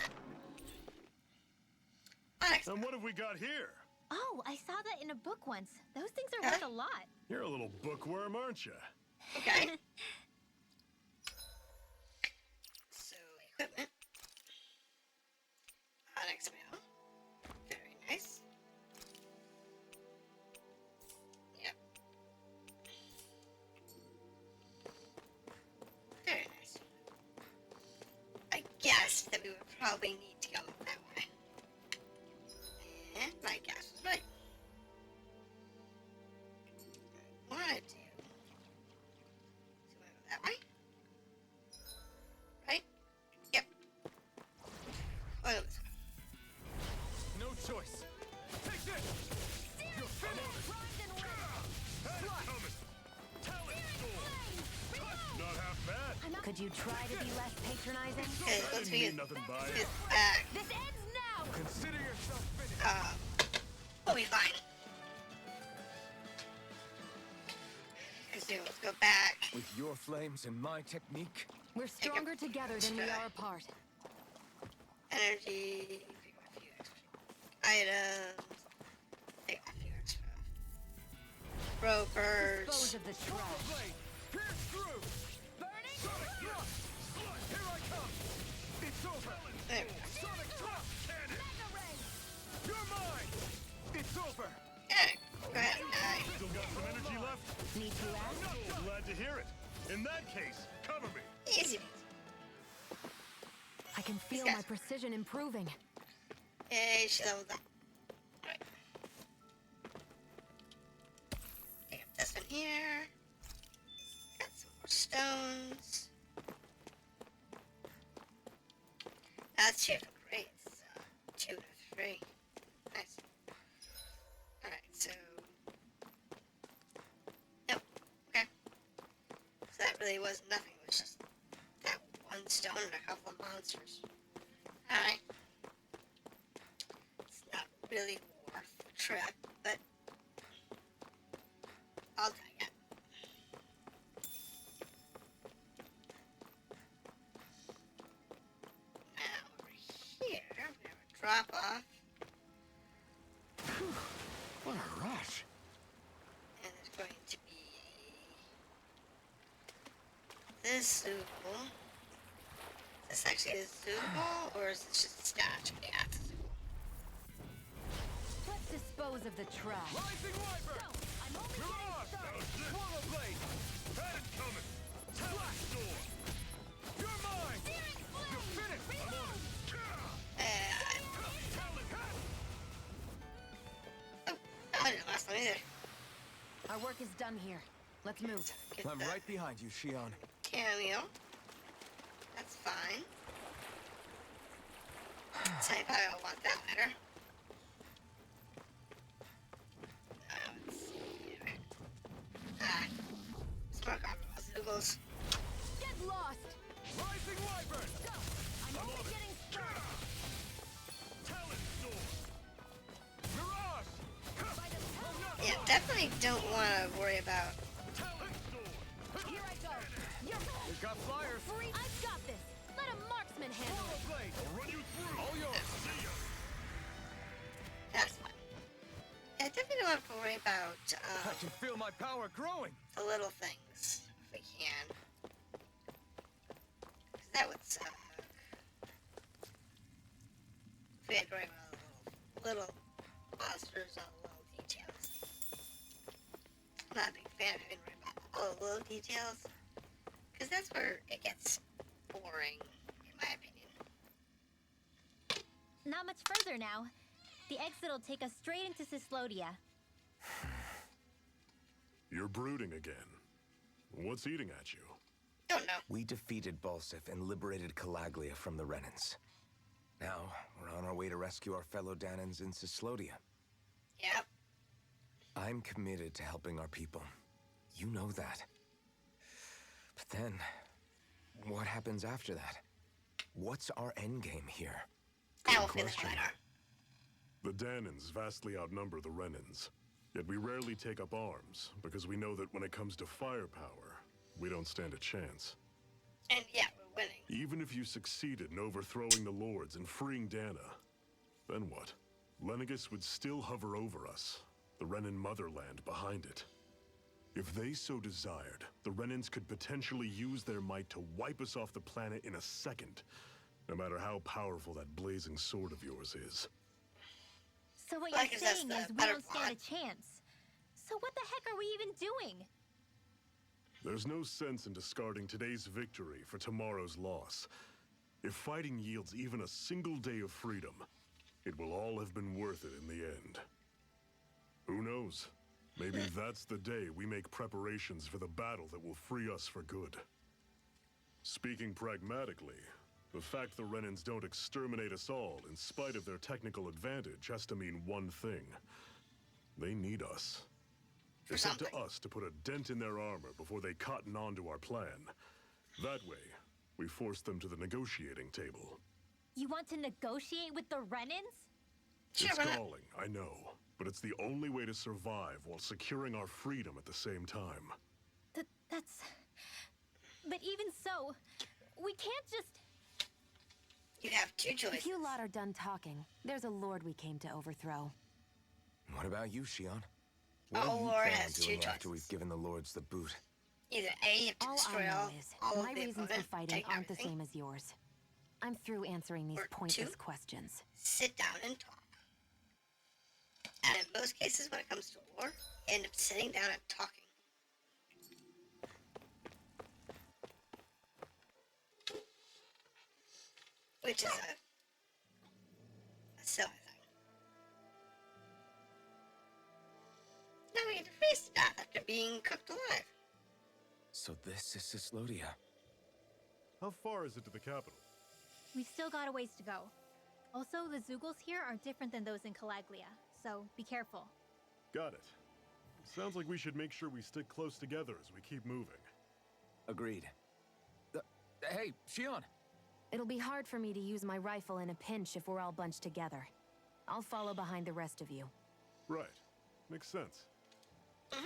that. Onyx. And what have we got here? Oh, I saw that in a book once. Those things are worth a lot. You're a little bookworm, aren't you? Okay. So, equipment. probably need to go that way. And my guess was right. I wanted to. So I go that way? Right? Yep. Oh, no, this way. No choice. Take this! You're finished! Not half bad. Could you try to be less patronizing? Okay, once we get Nothing by it. this back, This ends now! Consider yourself finished. we'll be fine. So let's go back. With your flames and my technique, We're stronger together than we are apart. Energy, pick up a few extra items, pick up a few extra ropers. Dispose of the trash. blade, pierce through. Burning? Sonic thrust. Here I come. It's over. There we go. Sonic thrust. Cannon. You're mine. It's over. Yeah, go ahead. Still got some energy left? Need to ask? Glad to hear it. In that case, cover me. Easy. I can feel Yes. my precision improving. Yay, she leveled up. Alright. Pick up this one here. Got some more stones. That's 2 great. So 2 to 3. Nice. Alright, so. Nope. Okay. So that really was nothing. It was just that one stone and a couple of monsters. Alright. It's not really worth the trip, but I'll take it. Now over here, we have a drop off, What a rush. and there's going to be this Zool. Is this actually a Zool, or is this just a statue? Yeah, it's a Zool. Let's dispose of the trash. Rising Wyvern. I'm only Mirage. Swallow blade. Had it coming. Slash door. You're mine. You're finished. I'm on it. Oh, I didn't last one either. Our work is done here. Let's move. Get I'm the right behind you, Shion. cameo. That's fine. So I probably don't want that later. Let's see here. Smoke on Zoogles. Get lost! Rising Wyvern. Go! I'm only getting started! Talon door. Mirage. By the power! Yeah, definitely don't want to worry about. Talon door. Here I go! You're We've got flyers. free! I've got this! Let a marksman handle Swallow it! blade. I'll run you through. All yours. See ya. That's fine. Yeah, I definitely don't have to worry about I can feel my power growing. the little things if we can. 'Cause that would suck. If we had to worry about the little monsters and the little details. I'm not a big fan of having to worry about all the little details. Because that's where it gets boring, in my opinion. Not much further now. The exit will take us straight into Cyslodia. You're brooding again. What's eating at you? Don't know. We defeated Balsif and liberated Calaglia from the Renans. Now, we're on our way to rescue our fellow Danans in Cyslodia. Yep. I'm committed to helping our people. You know that. But then, what happens after that? What's our endgame here? I will finish later. The Danans vastly outnumber the Renans. Yet we rarely take up arms, because we know that when it comes to firepower, we don't stand a chance. And yeah, we're winning. Even if you succeeded in overthrowing the Lords and freeing Dana, then what? Lenegis would still hover over us, the Renan motherland behind it. If they so desired, the Renans could potentially use their might to wipe us off the planet in a second, no matter how powerful that blazing sword of yours is. So what Like, you're is that saying the is we better don't stand a chance. So what the heck are we even doing? There's no sense in discarding today's victory for tomorrow's loss. If fighting yields even a single day of freedom, it will all have been worth it in the end. Who knows? Maybe that's the day we make preparations for the battle that will free us for good. Speaking pragmatically, the fact the Renans don't exterminate us all in spite of their technical advantage has to mean one thing. They need us. It's up to us to put a dent in their armor before they cotton on to our plan. That way, we force them to the negotiating table. You want to negotiate with the Renans? Sure, It's why not? galling, I know, but it's the only way to survive while securing our freedom at the same time. That's... But even so, we can't just... You have two choices. If you lot are done talking, there's a lord we came to overthrow. What about you, Shion? Our What are you lord planning has on two doing after choices. we've given the lords the boot? Either A, you have to All destroy I know all, is, all my of the reasons for opponent, fighting take aren't the everything, same as yours. I'm through answering these Or pointless two. questions. sit down and talk. And in most cases, when it comes to war, you end up sitting down and talking. Which is a silly thing. Now we get to face death after being cooked alive. So this is Cislodia. How far is it to the capital? We've still got a ways to go. Also, the Zeugles here are different than those in Calaglia, so be careful. Got it. Sounds like we should make sure we stick close together as we keep moving. Agreed. Hey, Shion! It'll be hard for me to use my rifle in a pinch if we're all bunched together. I'll follow behind the rest of you. Right. Makes sense.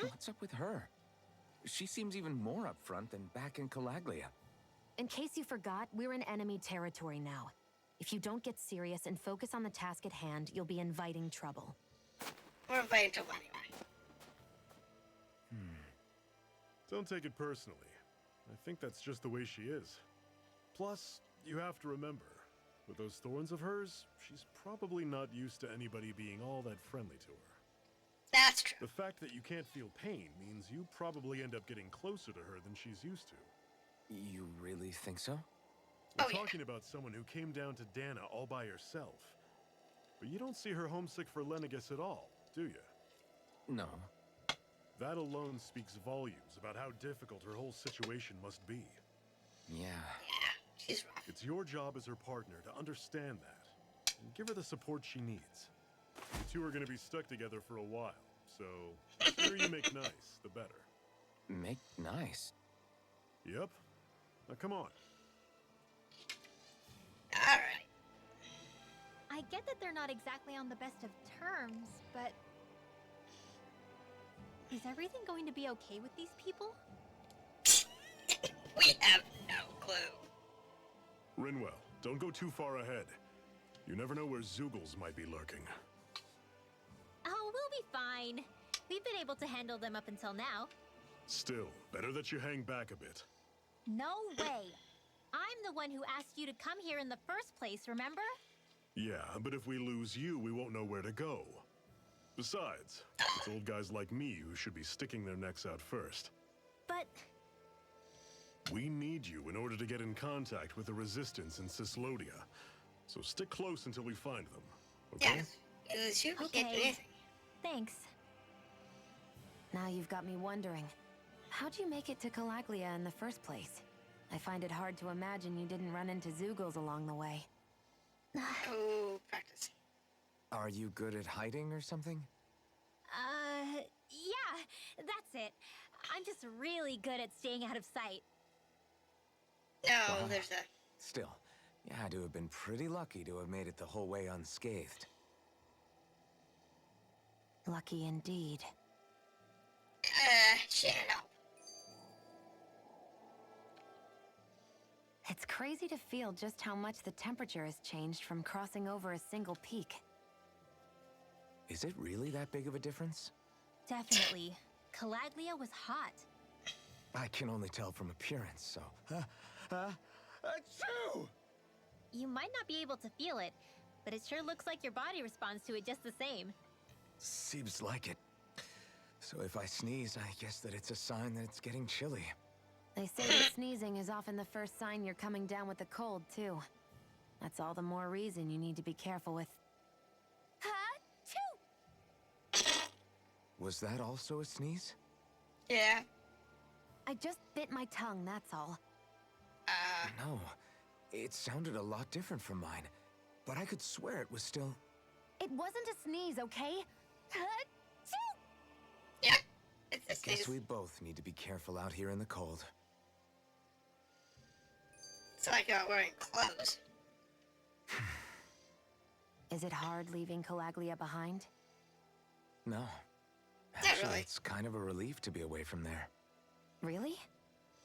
What's up with her? She seems even more upfront than back in Calaglia. In case you forgot, we're in enemy territory now. If you don't get serious and focus on the task at hand, you'll be inviting trouble. We're inviting trouble anyway. Don't take it personally. I think that's just the way she is. Plus, you have to remember, with those thorns of hers, she's probably not used to anybody being all that friendly to her. That's true. The fact that you can't feel pain means you probably end up getting closer to her than she's used to. You really think so? We're Oh, yeah. talking about someone who came down to Dana all by herself. But you don't see her homesick for Lenegis at all, do you? No. That alone speaks volumes about how difficult her whole situation must be. Yeah. Yeah, she's rough. It's your job as her partner to understand that and give her the support she needs. You two are going to be stuck together for a while, so the sooner you make nice, the better. Make nice. Yep. Now come on. Alright. I get that they're not exactly on the best of terms, but... Is everything going to be okay with these people? We have no clue. Rinwell, don't go too far ahead. You never know where Zeugles might be lurking. Oh, we'll be fine. We've been able to handle them up until now. Still, better that you hang back a bit. No way. I'm the one who asked you to come here in the first place, remember? Yeah, but if we lose you, we won't know where to go. Besides, it's old guys like me who should be sticking their necks out first. But... We need you in order to get in contact with the Resistance in Cislodia. So stick close until we find them, okay? Yes. It was you. We can't do Okay. anything. Thanks. Now you've got me wondering. How'd you make it to Calaglia in the first place? I find it hard to imagine you didn't run into Zeugles along the way. Oh, practice. Are you good at hiding or something? Yeah, that's it. I'm just really good at staying out of sight. No, Wow. there's a... Still, you had to have been pretty lucky to have made it the whole way unscathed. Lucky indeed. Shit, no. It's crazy to feel just how much the temperature has changed from crossing over a single peak. Is it really that big of a difference? Definitely. Calaglia was hot. I can only tell from appearance, so... Achoo! You might not be able to feel it, but it sure looks like your body responds to it just the same. Seems like it. So if I sneeze, I guess that it's a sign that it's getting chilly. They say that sneezing is often the first sign you're coming down with a cold, too. That's all the more reason you need to be careful with... Was that also a sneeze? Yeah. I just bit my tongue, that's all. No, it sounded a lot different from mine, but I could swear it was still... It wasn't a sneeze, okay? Yeah. It's a Guess sneeze. we both need to be careful out here in the cold. It's like you're wearing clothes. Is it hard leaving Calaglia behind? No. Not Actually, really. it's kind of a relief to be away from there. Really?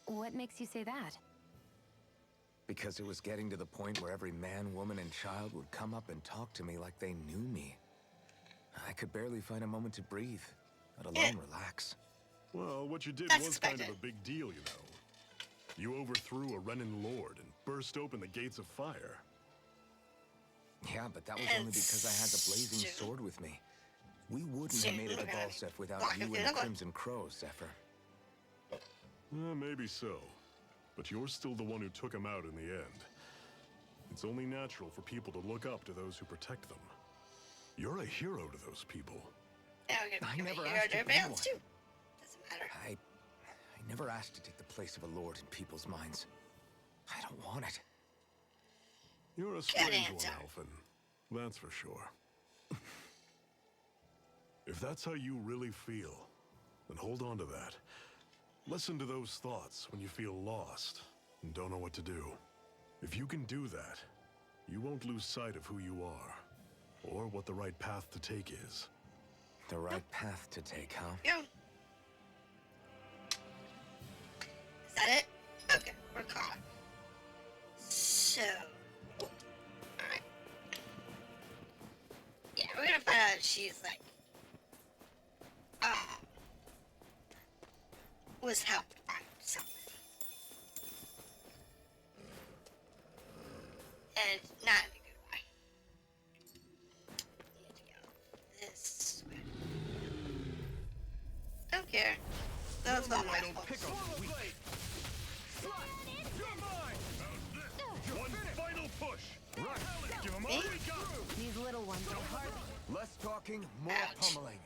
What makes you say that? Because it was getting to the point where every man, woman, and child would come up and talk to me like they knew me. I could barely find a moment to breathe, let alone relax. Well, what you did That's was kind of expected. a big deal, you know. You overthrew a Renan lord and burst open the gates of fire. Yeah, but that was only because I had the blazing sword with me. We wouldn't have made it to Balsef without you and the Crimson Crow, Zephyr. Maybe so. But you're still the one who took him out in the end. It's only natural for people to look up to those who protect them. You're a hero to those people. Yeah, we're I gonna never be asked here to be to one. too. Doesn't matter. I never asked to take the place of a lord in people's minds. I don't want it. You're a strange one, answer. Alphen. That's for sure. If that's how you really feel, then hold on to that. Listen to those thoughts when you feel lost and don't know what to do. If you can do that, you won't lose sight of who you are, or what the right path to take is. The right path to take, huh? Go. Is that it? Okay, we're caught. So, alright. Yeah, we're gonna find out if she's like, was helped by something. And not in a good way. Need to go this way. Don't care. That's not my fault. One final push! Right. Give him all Me? we got! These little ones are hardly... Less talking, more Ouch. pummeling.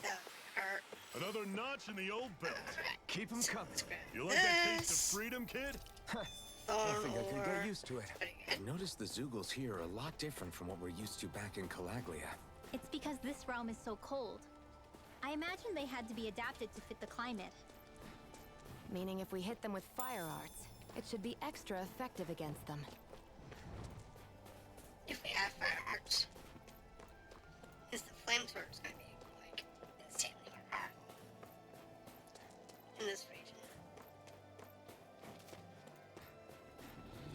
That hurt. Another notch in the old belt. Keep them coming. You like that taste This. of freedom, kid? I Thorn think I could ore. get used to it. Pretty I good. noticed the Zoogles here are a lot different from what we're used to back in Calaglia. It's because this realm is so cold. I imagine they had to be adapted to fit the climate. Meaning if we hit them with fire arts, it should be extra effective against them. If we have fire arts, because the flamethrower is going to be like insanely hard in this region.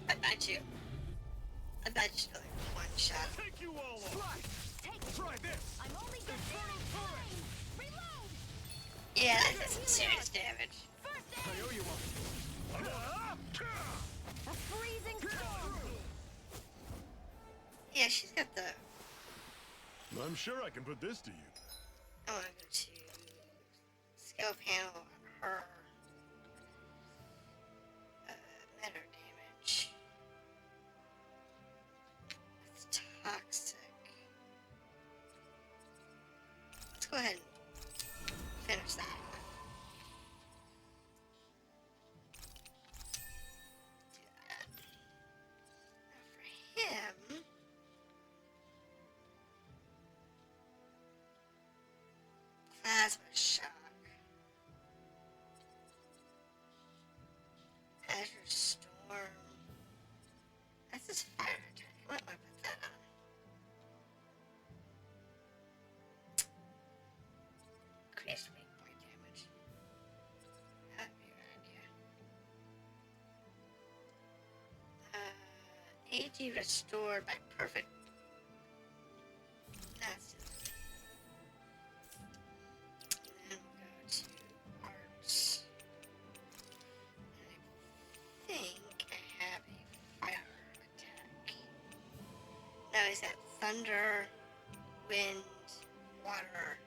I bet you still like one shot. Take you all on! Try this! I'm only Reload! Yeah, that does some serious damage. First I owe you one. a freezing storm! Yeah, she's got the. I'm sure I can put this to you. I want to go to skill panel on her. Meta damage. It's toxic. Let's go ahead and finish that. Do that. Now for him. Plasma shock. Azure storm. That's his fire attack. What do I put that on? Increased weak point damage. That'd be a good idea. AD restored by perfect. That's it. And then we'll go to arts. And I think I have a fire attack. No, he's got thunder, wind, water.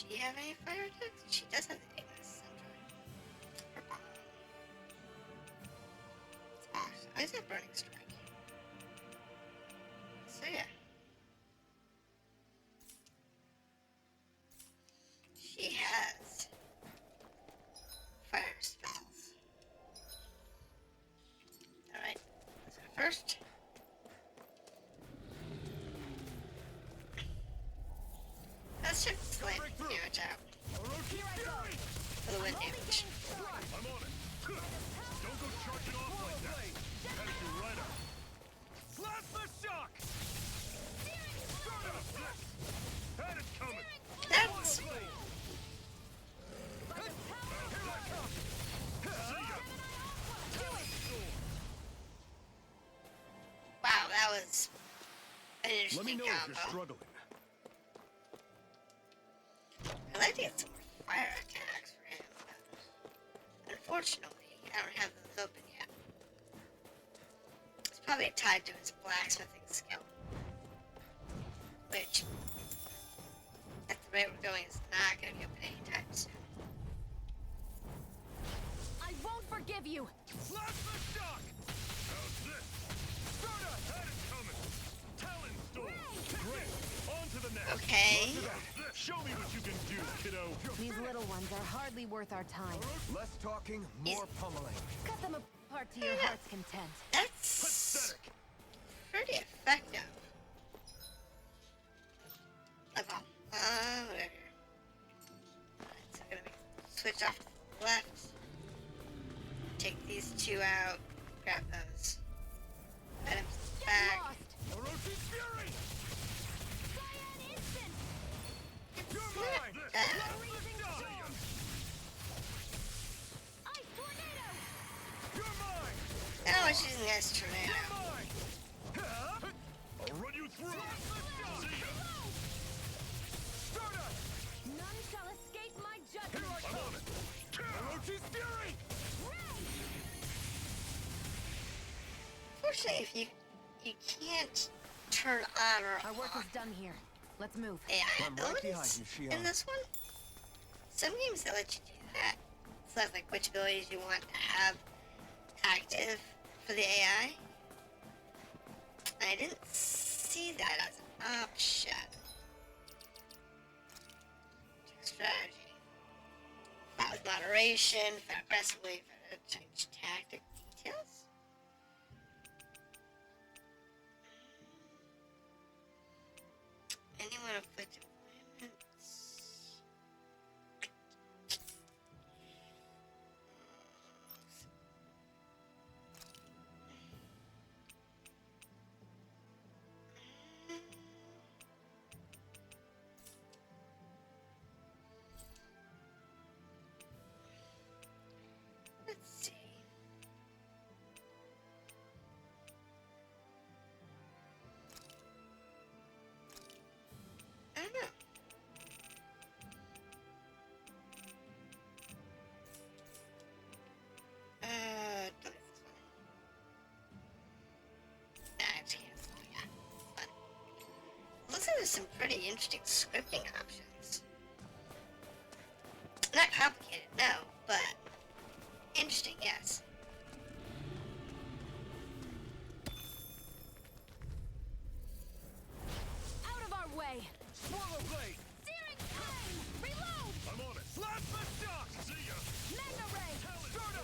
she have any fire attacks? She does have the Ignis Center. Her bomb. Oh, I just have Burning Strike. So yeah. She has fire spells. Alright, let's go first. Let's check the slant damage out. For the wind damage. I'm on it. Don't go charging off like that. Headed you right up. Plasma shock! Had it coming. That's... Wow, that was an interesting Let me know combo. if you're struggling. I'd like to get some more fire attacks for him, but unfortunately, I don't have those open yet. It's probably tied to his blacksmithing skill. Which, at the rate we're going, is not going to be open anytime soon. I won't forgive you! Plasma shock! How's this? Sparta had it coming. Talon storm. Great. On to the next. Okay. Show me what you can do, kiddo. These little ones are hardly worth our time. Less talking, more pummeling. Cut them apart to your heart's content. That's Pathetic. pretty effective. Whatever. Alright, so I'm gonna switch off to the left. Take these two out. Grab those items back. Orochi's fury! You're Snap mine! that. You're mine! Now she's using this tornado. Mine! I'll run you through! See ya! Sparta! None shall escape my Here judgment. I come! I'm on it! Orochi's fury! Fortunately, if you can't turn on or Our work off is done here. Let's move. AI I'm right behind abilities you, in Shion. this one. Some games that let you do that. It's like which abilities you want to have active for the AI. I didn't see that as an option. Strategy. Fight with moderation, fight aggressively, fight to change tactic details. Anyone afflicted with limits. Let's see. I don't know. Delete this one. Nah, it's cancel. Yeah, fun. Looks like there's some pretty interesting scripting options. Not complicated, no, but interesting, yes. Out of our way! Swallow blade! Searing flame! Reload! I'm on it! Plasma shock! See ya! Mega ray! Talon storm!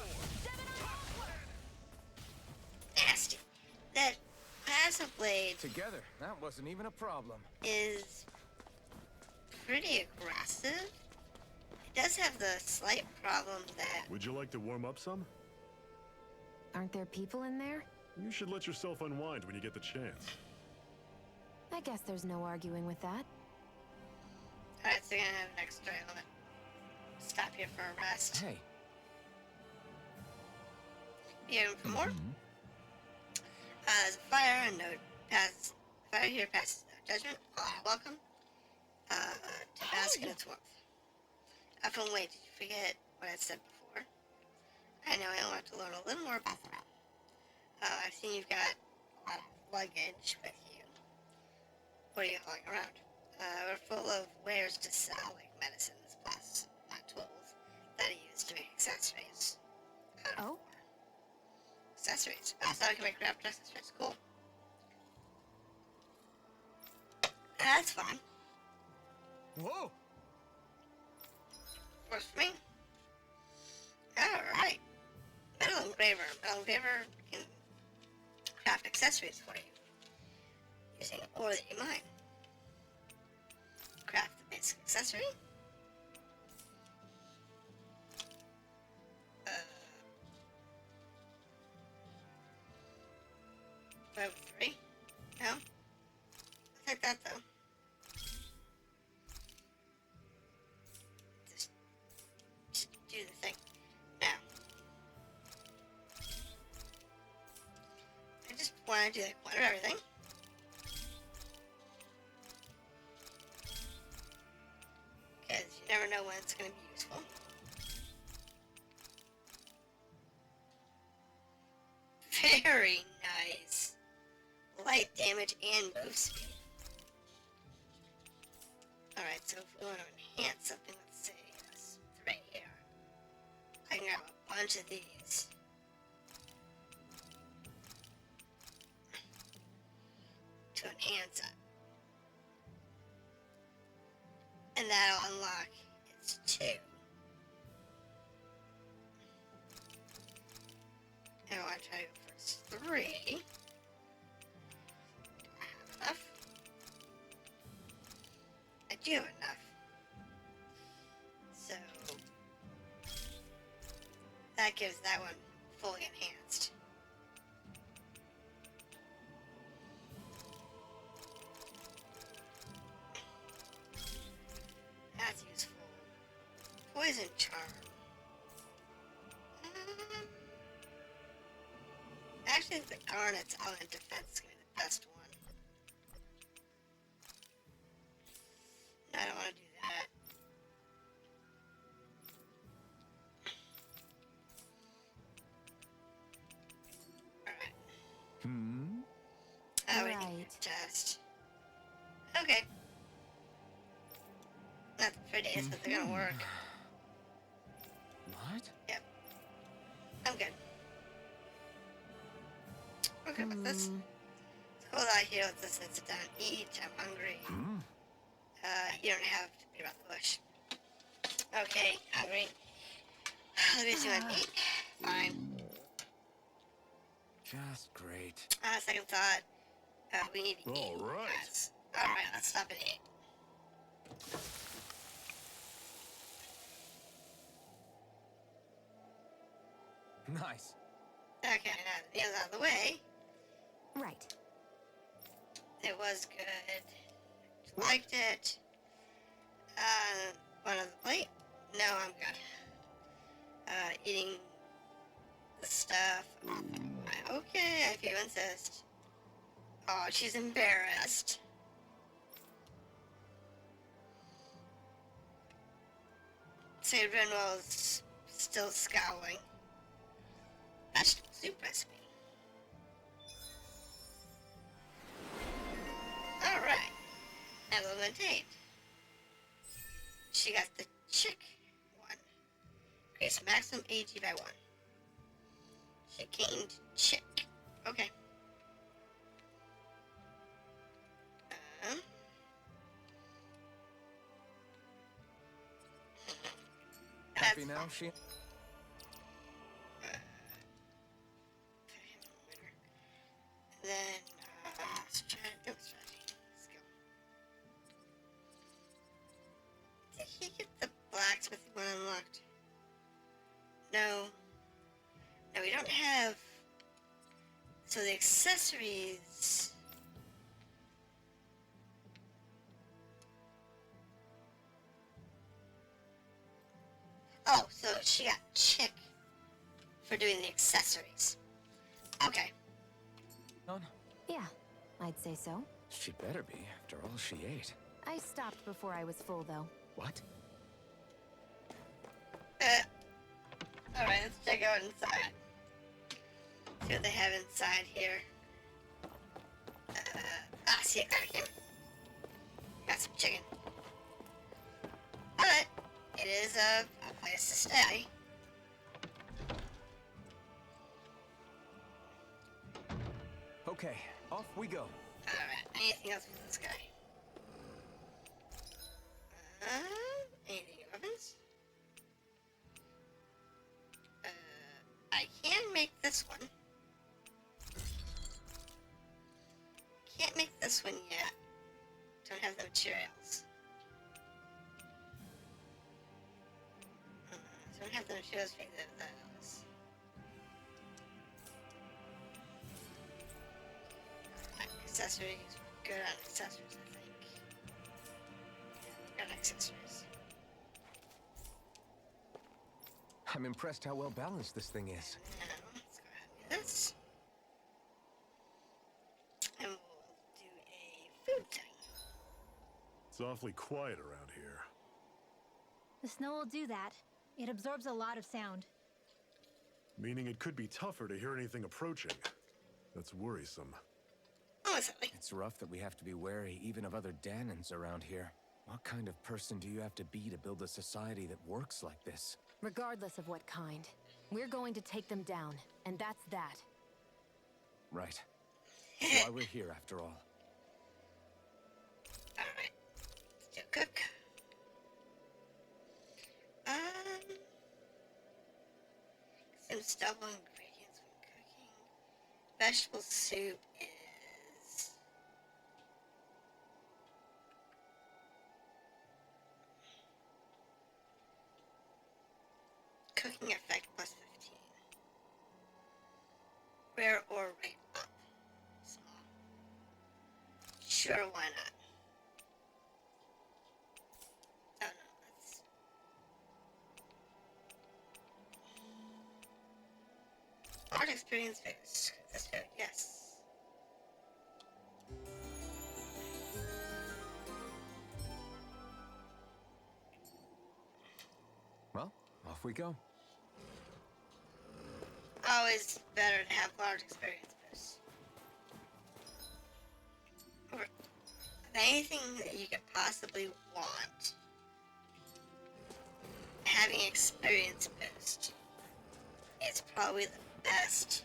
Nasty. That passive blade Together, that wasn't even a problem. is pretty aggressive. It does have the slight problem that Would you like to warm up some? Aren't there people in there? You should let yourself unwind when you get the chance. I guess there's no arguing with that. alright, so you're gonna have an extra element. Stop here for a rest. Hey. You have for more? There's a fire and no pass. Fire here passes no judgment. Welcome. To bask in its warmth. From wait, did you forget what I said before? I know I want to learn a little more about the realm. I've seen you've got a lot of luggage with you. What are you hauling around? We're full of wares to sell, like medicines plus tools that I use to make accessories. Oh? Accessories. Oh, so I can make craft accessories. Cool. That's fun. Whoa! Works for me. Alright. Metal engraver. Metal engraver can craft accessories for you using ore that you mine. Craft the basic accessory. Level 3. No? I'll take that though. Just do the thing. Now. I just want to do like one of everything. Because you never know when it's going to be useful. Very nice. Light damage and move speed. Alright, so if we want to enhance something, let's say this right here. I can grab a bunch of these. To enhance it. And that'll unlock its 2. And I want to try to go first 3. Enough. I do have enough. So that gives that one fully enhanced. That's useful. Poison charm. Actually, the Garnet's element defense is going to be the best one. No, I don't want to do that. Alright. Oh, we need Right. to test. Okay. Not the prettiest, but they're gonna work. What? Yep. I'm good. We're good with this. It's cold out here. Let's just sit down and eat. I'm hungry. You don't have to be around the bush. Okay, hungry. Let me see what I eat. Fine. Just great. Second thought. We need to eat. All right. Yes. Alright, let's stop and eat. Nice. Okay, now the meal's out of the way. Right. It was good. Liked it. One on the plate? No, I'm good. Eating the stuff. Okay, if you insist. Oh, she's embarrassed. Sir Renwell's still scowling. Vegetable soup recipe. Alright. Level maintained. She got the chick one. Increase maximum AG by 1. She gained chick. Okay. Happy now, she? Then, strategy. Skill. Did he get the blacksmithing one unlocked? No. No, we don't have... So the accessories... Oh, so she got chick for doing the accessories. Okay. None? Yeah, I'd say so. She better be, after all she ate. I stopped before I was full, though. What? Alright, let's check out inside. See what they have inside here. See, I got some chicken. Alright. is a place to stay. Okay, off we go. Alright, anything else with this guy? Anything weapons? I can make this one. Can't make this one yet. Don't have the materials. Don't have the materials for either of those. Accessories. Good on accessories, I think. Yeah, good accessories. I'm impressed how well balanced this thing is. Now, let's go ahead and do this. And we'll do a food thing. It's awfully quiet around here. The snow will do that. It absorbs a lot of sound. Meaning it could be tougher to hear anything approaching. That's worrisome. Oh, it's lovely. It's rough that we have to be wary even of other Danans around here. What kind of person do you have to be to build a society that works like this? Regardless of what kind, we're going to take them down, and that's that. Right. That's why we're here, after all. Alright. Let's do cook. Some staple ingredients when cooking. Vegetable soup is... Cooking effect plus 15. Rare or rate up. Small. Sure, why not? Oh no, that's... Art experience based. That's good, yes. Well, off we go. Always better to have large experience boosts. Or anything that you could possibly want, having experience boost is probably the best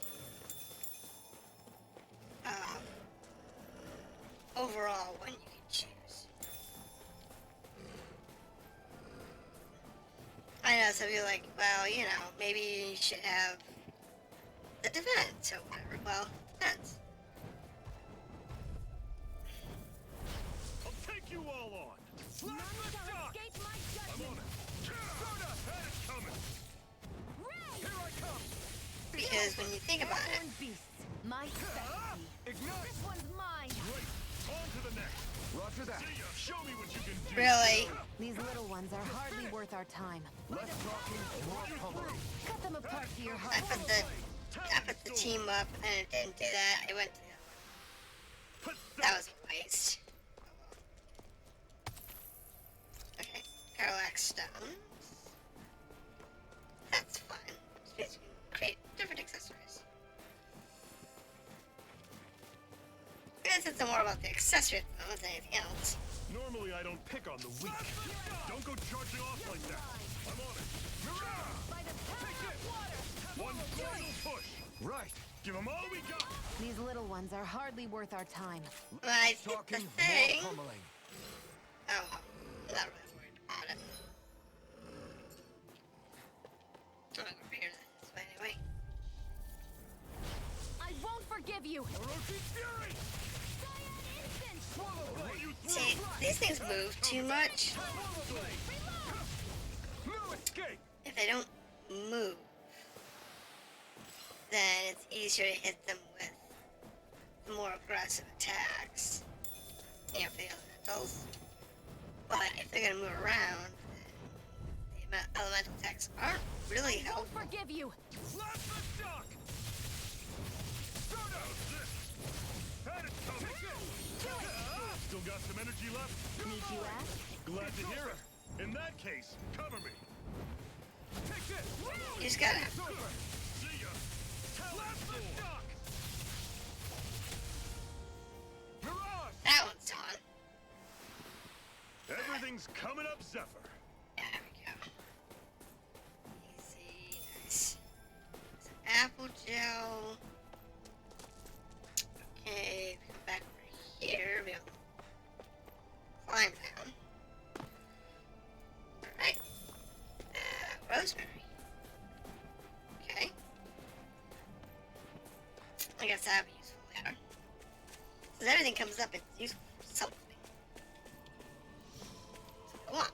overall one you can choose. I know some people are like, well, you know, maybe you should have the defense or whatever. Well, defense. I'll take you all on! None shall escape my I'm judgment. on it! Soda! That is coming! Here I come! Because when you think about it, Born beasts, my specialty. Ignite! This one's mine. Great! On to the next! Roger that. See ya! Show me what you can do! really, These little ones are hardly worth our time. Less talking, more pummeling. Cut them apart to your I heart. put the team up and it didn't do that. I went to the other one. That was a waste. Okay, parallax stones. That's fun. Space you can create different accessories. And since I'm more about the accessory than anything else. Normally I don't pick on the weak. Don't go charging off like that. I'm on it. By the power of water. One final push. Right. Give them all we got. These little ones are hardly worth our time. But I think the Talking, thing. more pummeling. Oh, I'm not really worried about it. I'm gonna go over here this way anyway. I won't forgive you. Orochi Fury! Swallow blade! See, these things move too much. Swallow blade! No escape! If they don't move, then it's easier to hit them with the more aggressive attacks. You know, for the elementals. But if they're gonna move around, then the elemental attacks aren't really I won't helpful. forgive you. Slap the shock! Soda! That is coming! Still got some energy left? Need you ask? Glad to hear it. In that case, cover me. Take this! You just gotta. It's over. See ya! Slap the shock! Mirage! That one's on. Everything's coming up, Zephyr. There we go. apple gel. Okay, come back over here. We have climb down. Alright. Rosemary. Okay. I guess that'd be useful later. Because everything comes up, it's useful for something. So come on.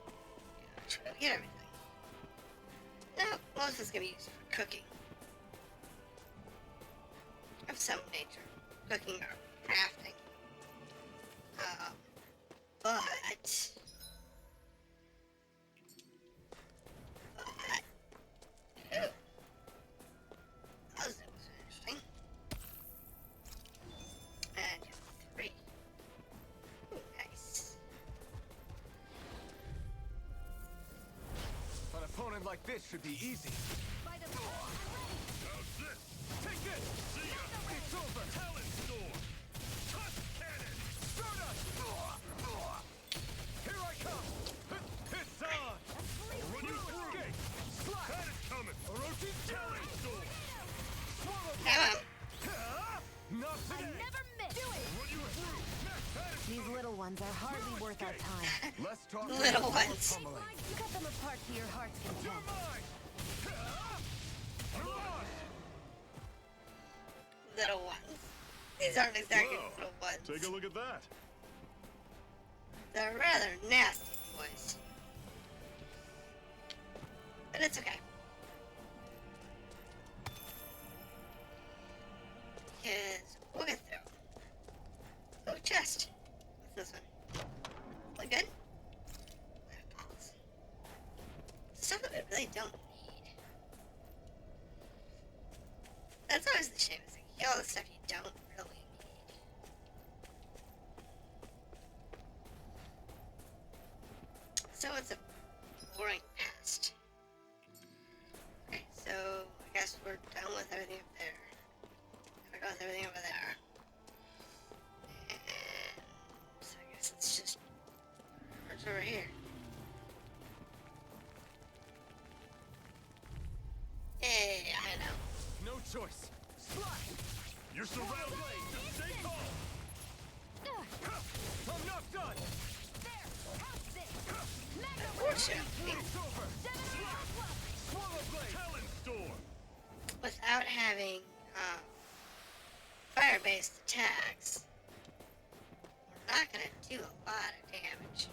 Should we get everything? No, most of it's gonna be used for cooking. Of some nature. Cooking or crafting. But... Ooh. That was interesting. And 3. Ooh, nice. An opponent like this should be easy. By the way, I'm ready. How's this? Take this! See ya! It's over! Talent Storm! Tusk Cannon! Stardust! Here I come! It's on! Run you through! Escape! Slash! That is coming! Orochi's Talent Storm! Swallow! Come on. Not I today! never miss. Do it. Run you through! That is These little ones are hardly worth our time. Let's talk Little ones. pummeling. You cut them apart to your heart's You're content. mine! You're lost! Little ones. These aren't exactly Whoa. little ones. Take a look at that! They're rather nasty boys. But it's okay. Because we'll get through. Oh, chest. What's this one? Look good? Balls. Stuff that we really don't need. That's always the shame. It's like, all the stuff you don't really need. So it's a boring past. Okay, so I guess we're done with everything up there. We're done with everything over there. And so I guess it's just what's over here. Hey, I know. No choice. Slash! You're surrounded! Just stay calm! I'm not done! Unfortunately, It's over! Swallow blade! Talent Storm! without having fire-based attacks, we're not gonna do a lot of damage.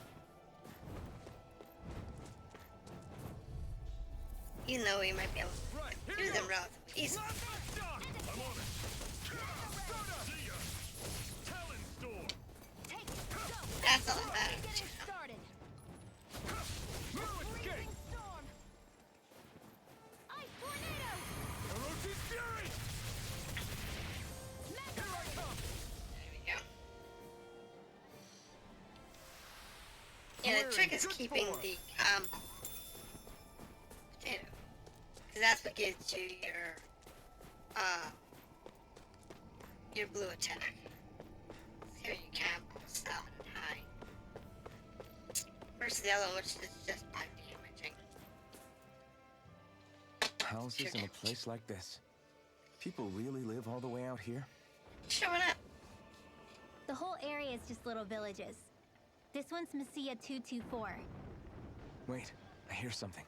Even though we might be able Right, to here do we them go. relatively easily. I'm on it! See ya! Talent Storm! That's all that matters. Getting started. No escape! Storm. Ice tornado. Orochi's fury! Here I come! There we go. Yeah, the trick is Good keeping form. the potato, because that's what gives you your blue attack. Here you can solid and high. Versus the other one, which is just by damaging. Houses in a place like this. People really live all the way out here? Showing up. The whole area is just little villages. This one's Messiah 224. Wait, I hear something.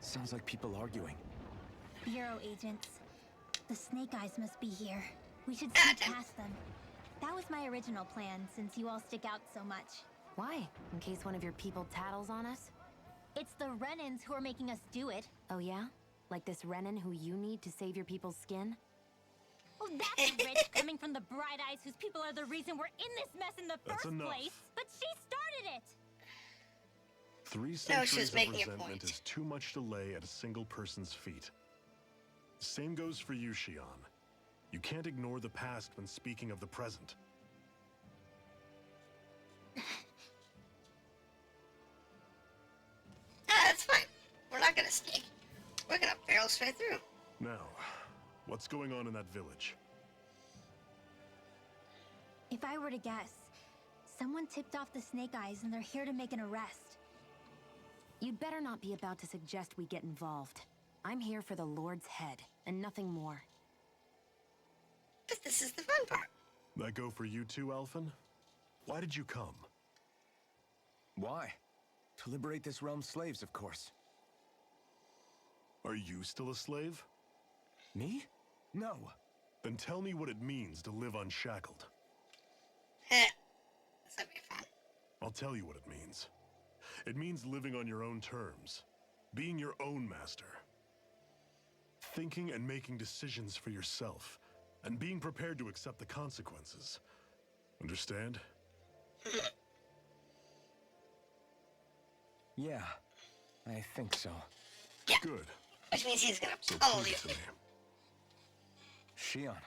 Sounds like people arguing. Bureau agents. The Snake Eyes must be here. We should Ah, sneak damn. past them. That was my original plan, since you all stick out so much. Why? In case one of your people tattles on us? It's the Renans who are making us do it. Oh yeah? Like this Renan who you need to save your people's skin? Oh, that's rich coming from the Bright Eyes whose people are the reason we're in this mess in the That's first enough. place. But she started it! 3 No, centuries she was of making a resentment point. is too much to lay at a single person's feet. Same goes for you, Shion. You can't ignore the past when speaking of the present. That's fine. We're not gonna sneak. We're gonna barrel straight through. Now, what's going on in that village? If I were to guess, someone tipped off the Snake Eyes and they're here to make an arrest. You'd better not be about to suggest we get involved. I'm here for the Lord's head, and nothing more. But this is the fun part. That go for you too, Alphen? Why did you come? Why? To liberate this realm's slaves, of course. Are you still a slave? Me? No. Then tell me what it means to live unshackled. Heh. This would be fun. I'll tell you what it means. It means living on your own terms, being your own master, thinking and making decisions for yourself, and being prepared to accept the consequences. Understand? Yeah, I think so. Yeah. Good. Which means he's gonna So follow prove you. it to me. Shion.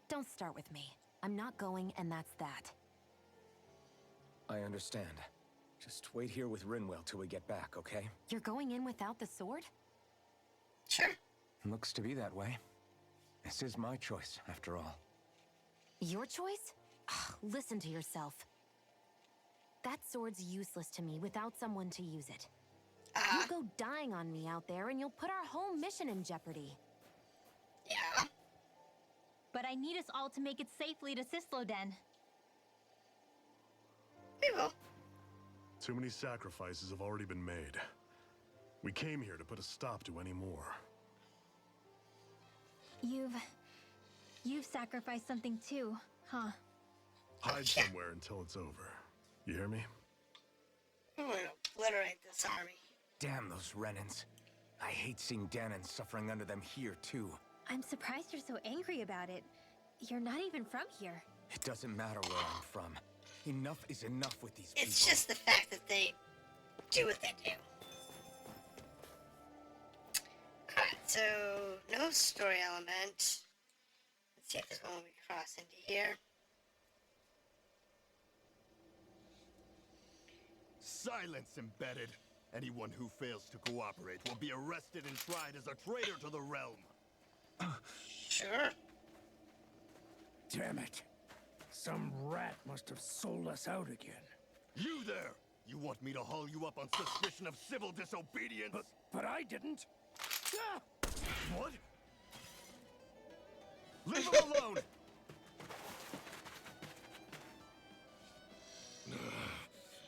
Don't start with me. I'm not going, and that's that. I understand. Just wait here with Rinwell till we get back, okay? You're going in without the sword? Sure. Looks to be that way. This is my choice, after all. Your choice? Listen to yourself. That sword's useless to me without someone to use it. You go dying on me out there, and you'll put our whole mission in jeopardy. Yeah. But I need us all to make it safely to Sisloden. We will. Too many sacrifices have already been made. We came here to put a stop to any more. You've sacrificed something too, huh? Hide somewhere until it's over. You hear me? I'm gonna obliterate this army. Damn those Renans. I hate seeing Danon suffering under them here, too. I'm surprised you're so angry about it. You're not even from here. It doesn't matter where I'm from. Enough is enough with these people. It's just the fact that they do what they do. Alright, so no story element. Let's see if there's one we cross into here. Silence, embedded. Anyone who fails to cooperate will be arrested and tried as a traitor to the realm. Sure. Damn it. Some rat must have sold us out again. You there! You want me to haul you up on suspicion of civil disobedience? But I didn't. Ah! What? Leave him alone!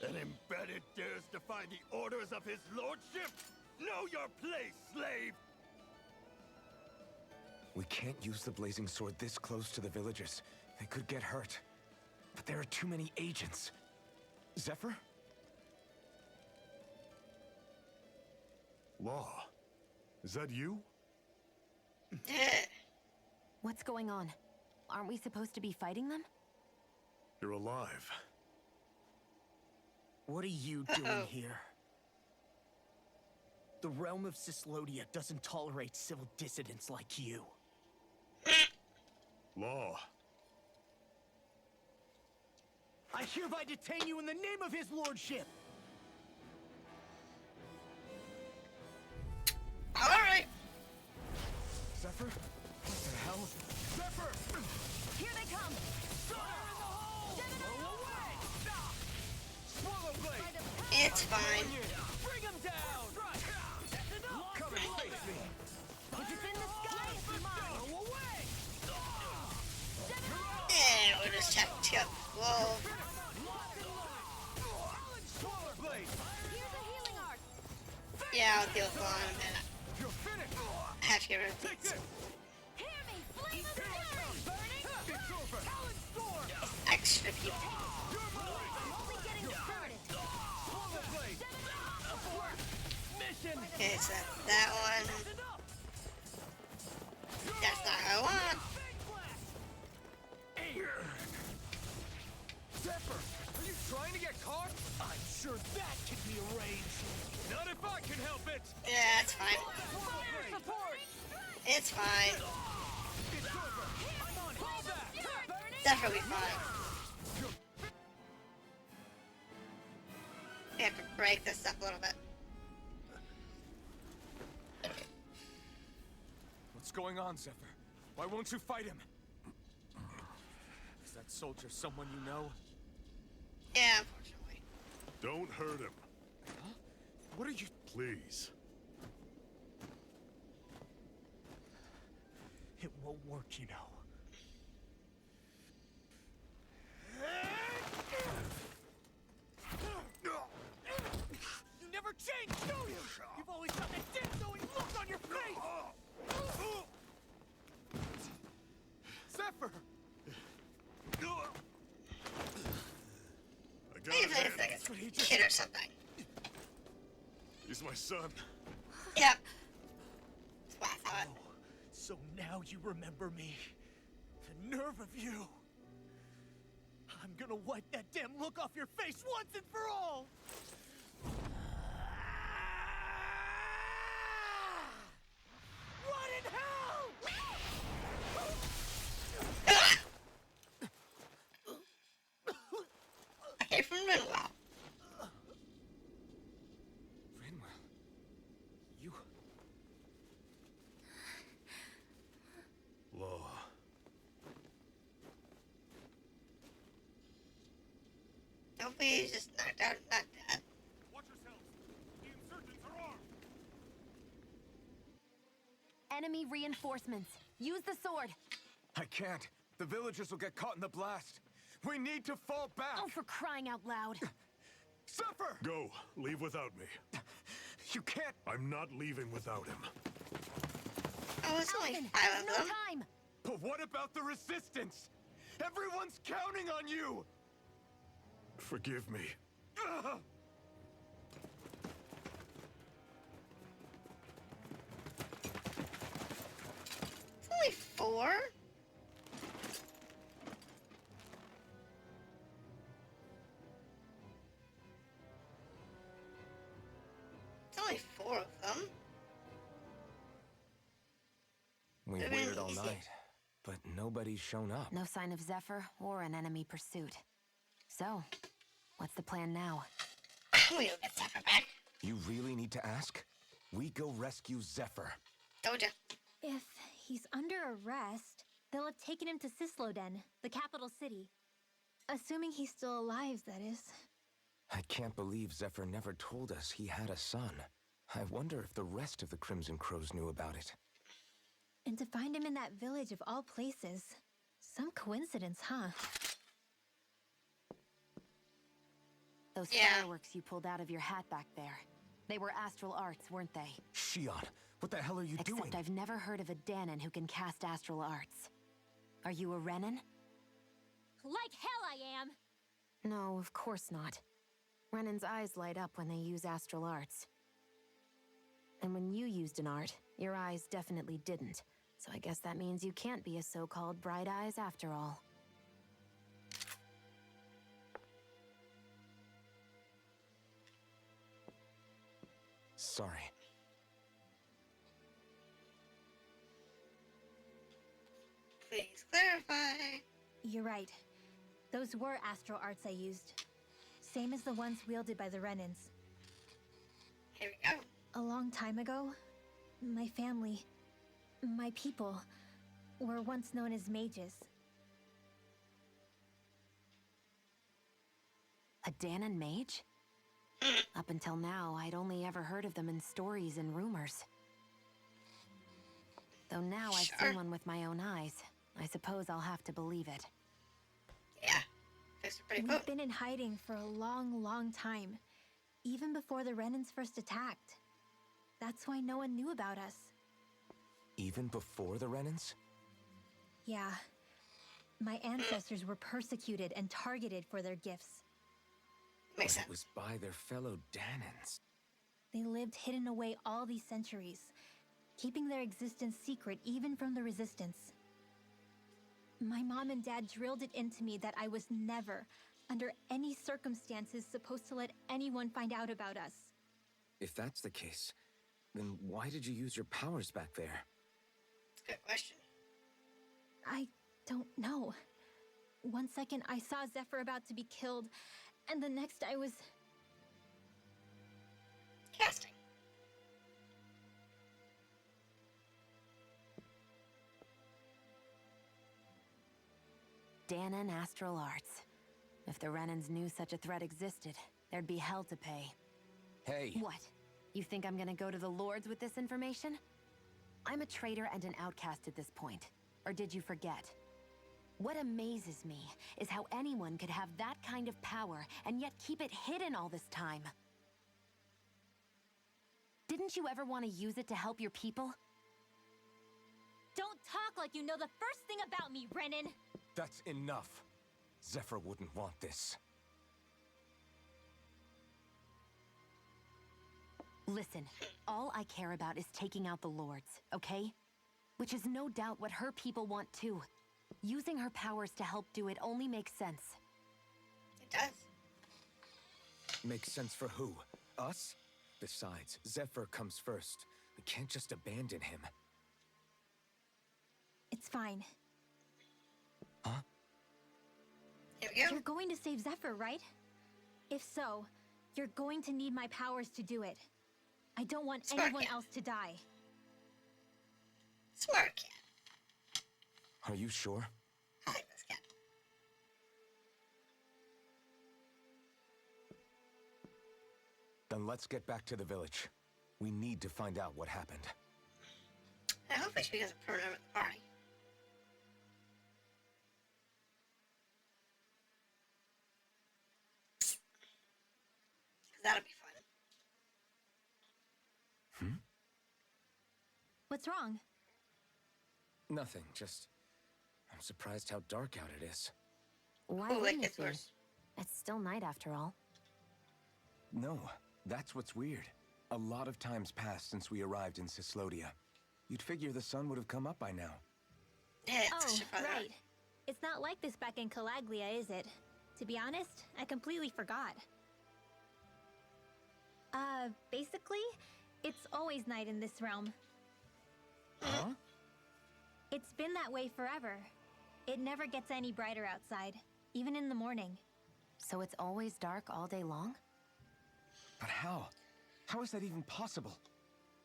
An embedded dares defy the orders of his lordship? Know your place, slave! We can't use the Blazing Sword this close to the villagers. They could get hurt. But there are too many agents. Zephyr? Law. Is that you? What's going on? Aren't we supposed to be fighting them? You're alive. What are you doing here? The realm of Sislodia doesn't tolerate civil dissidents like you. Law. I hereby detain you in the name of his lordship! Alright. Zephyr? What the hell? Zephyr! Here they come! It's fine. Bring him down! Come and face me! If it's in the sky, it's mine! And we'll just have to whoa. Here's a healing art! Yeah, I'll deal with Law in a minute. I have to get rid of these. Hear me! Flame of the Extra people. I'm only getting started! Okay, so that one. That's not how I want. Zephyr, are you trying to get caught? I'm sure that can be arranged. Not if I can help it. Yeah, it's fine. Fire support! It's fine. It's over. I'm on. Fall back. Definitely fine. We have to break this up a little bit. What's going on, Zephyr? Why won't you fight him? Is that soldier someone you know? Yeah, unfortunately. Don't hurt him. Huh? What are you... Please. It won't work, you know. change, don't you? You've always got that damn knowing look on your face! Zephyr! I got Wait a it. second. Kid or something. He's my son. Yep. That's what I thought. Oh, so now you remember me. The nerve of you. I'm gonna wipe that damn look off your face once and for all! What in hell? I came from Manuel. Rinwell. You... Law. Hopefully he's just knocked out, not dead. Watch yourselves. The insurgents are armed. Enemy reinforcements. Use the sword. I can't. The villagers will get caught in the blast. We need to fall back. Oh, for crying out loud. Zephyr! Go. Leave without me. You can't... I'm not leaving without him. Oh, it's only Alvin, 5 of no them. time. But what about the resistance? Everyone's counting on you! Forgive me. Ugh! It's only 4. It's only 4 of them. We Very waited all easy. night, but nobody's shown up. No sign of Zephyr or an enemy pursuit. So, what's the plan now? We'll get Zephyr back. You really need to ask? We go rescue Zephyr. Told ya. If he's under arrest, they'll have taken him to Cisloden, the capital city. Assuming he's still alive, that is. I can't believe Zephyr never told us he had a son. I wonder if the rest of the Crimson Crows knew about it. And to find him in that village of all places. Some coincidence, huh? Those Yeah. fireworks you pulled out of your hat back there. They were astral arts, weren't they? Shion, what the hell are you doing? Except I've never heard of a Danon who can cast astral arts. Are you a Renan? Like hell I am! No, of course not. Renan's eyes light up when they use astral arts. And when you used an art, your eyes definitely didn't. So I guess that means you can't be a so-called bright eyes after all. Sorry. Please clarify. You're right. Those were astral arts I used. Same as the ones wielded by the Renans. Here we go. A long time ago, my family, my people, were once known as mages. A Danon mage? Up until now, I'd only ever heard of them in stories and rumors. Though now I've Sure. seen one with my own eyes, I suppose I'll have to believe it. Yeah. Those are pretty We've potent. been in hiding for a long, long time. Even before the Renans first attacked. That's why no one knew about us. Even before the Renans? Yeah. My ancestors were persecuted and targeted for their gifts. Makes But sense. it was by their fellow Danons. They lived hidden away all these centuries, keeping their existence secret even from the Resistance. My mom and dad drilled it into me that I was never, under any circumstances, supposed to let anyone find out about us. If that's the case, then why did you use your powers back there? That's a good question. I don't know. One second I saw Zephyr about to be killed, and the next I was... Casting. Danon astral arts. If the Renans knew such a threat existed, there'd be hell to pay. Hey! What? You think I'm gonna go to the Lords with this information? I'm a traitor and an outcast at this point. Or did you forget? What amazes me is how anyone could have that kind of power and yet keep it hidden all this time. Didn't you ever want to use it to help your people? Don't talk like you know the first thing about me, Renan! That's enough. Zephyr wouldn't want this. Listen, all I care about is taking out the Lords, okay? Which is no doubt what her people want too. Using her powers to help do it only makes sense. It does. Makes sense for who? Us? Besides, Zephyr comes first. We can't just abandon him. It's fine. Huh? Here we go. You're going to save Zephyr, right? If so, you're going to need my powers to do it. I don't want Smart anyone kid. else to die. Smart cat. Are you sure? I like this cat. Then let's get back to the village. We need to find out what happened. I hope it's because of permanent with the party. That'll be fun. What's wrong? Nothing, just... I'm surprised how dark out it is. Why Oh, it wouldn't it gets be? worse. It's still night after all. No, that's what's weird. A lot of time's passed since we arrived in Cislodia. You'd figure the sun would have come up by now. Yeah, Oh, it's right. It's not like this back in Calaglia, is it? To be honest, I completely forgot. Basically, it's always night in this realm. Huh? It's been that way forever. It never gets any brighter outside, even in the morning. So it's always dark all day long? But how? How is that even possible?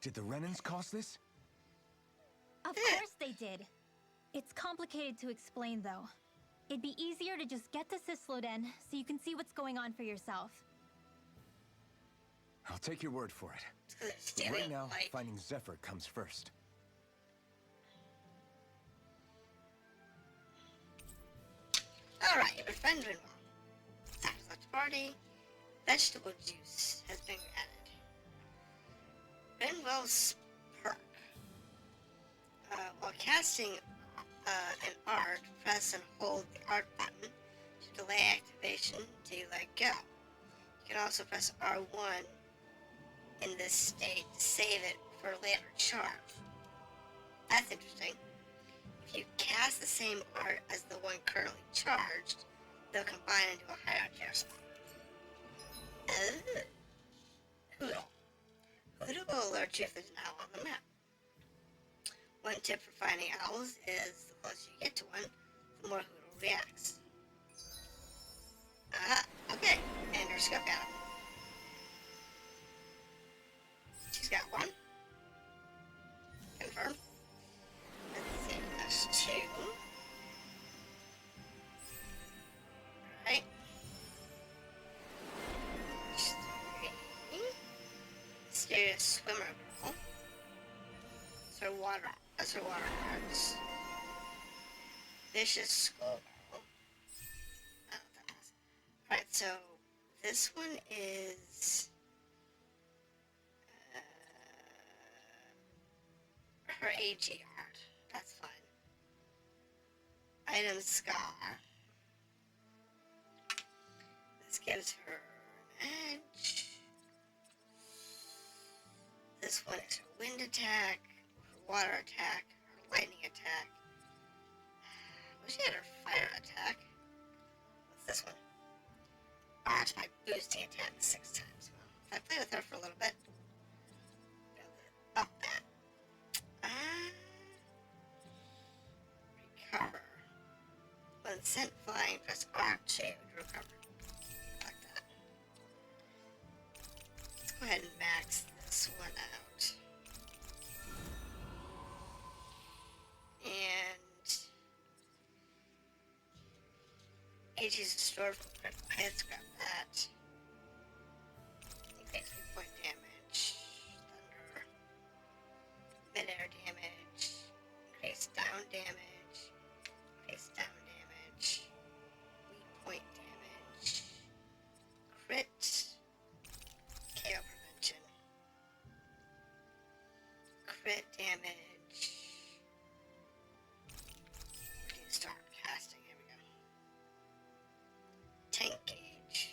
Did the Renans cause this? Of course they did. It's complicated to explain, though. It'd be easier to just get to Cisloden so you can see what's going on for yourself. I'll take your word for it. But stealing right now, light. finding Zephyr comes first. Alright, your friend Rinwell. After the party, vegetable juice has been added. Rinwell's perk. While casting an art, press and hold the art button to delay activation until you let go. You can also press R1 in this state to save it for a later charge. That's interesting. If you cast the same art as the one currently charged, they'll combine into a hierarchy or something. Hoodle. Hoodle will alert you if there's an owl on the map. One tip for finding owls is the closer you get to one, the more Hoodle reacts. Okay, and her scope got him. She's got one. Confirm. Let's see, that's two. Alright. There's three. Mysterious swimmer girl. That's her water arts. Vicious skull girl. I don't know what that is. Alright, so this one is her AG art. That's fine. Item scar. This gives her an edge. This one is her wind attack, her water attack, her lightning attack. I wish she had her fire attack. What's this one? Oh, it's my boosting attack 6 times. Well, if I play with her for a little bit, up that. Recover. When sent flying, press R2 to recover. Like that. Let's go ahead and max this one out. And AG is stored from critical hits, grab that. Okay, 3-point damage. Thunder. Mid-air damage. Increase down damage. Increase down damage. Weak point damage. Crit. KO prevention. crit damage. Reduce start casting. Here we go. Tank gauge.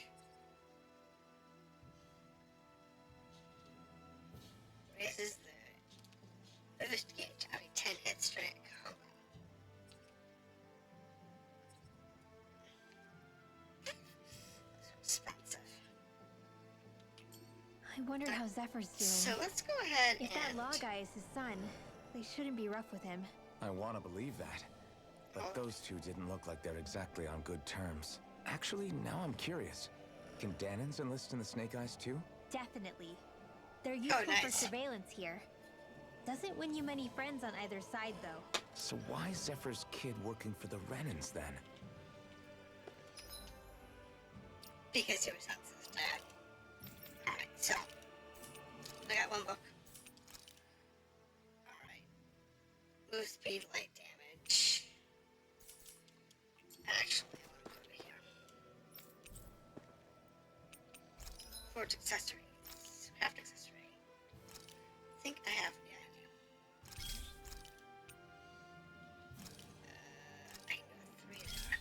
Raises the boost gauge. I mean, 10 hit straight combo. Expensive. I wonder how Zephyr's doing. So let's go ahead If that law guy is his son, they shouldn't be rough with him. I want to believe that. But those two didn't look like they're exactly on good terms. Actually, now I'm curious. Can Danans enlist in the Snake Eyes too? Definitely. They're useful for nice. surveillance here. Doesn't win you many friends on either side, though. So why is Zephyr's kid working for the Renans then? Because he was Hudson's dad. Alright, so. I got one book. Alright. Move speed, light damage. Actually, I want to go to here. Forge accessories. Craft accessory. I think I have, yeah, I do. I can do 3 there.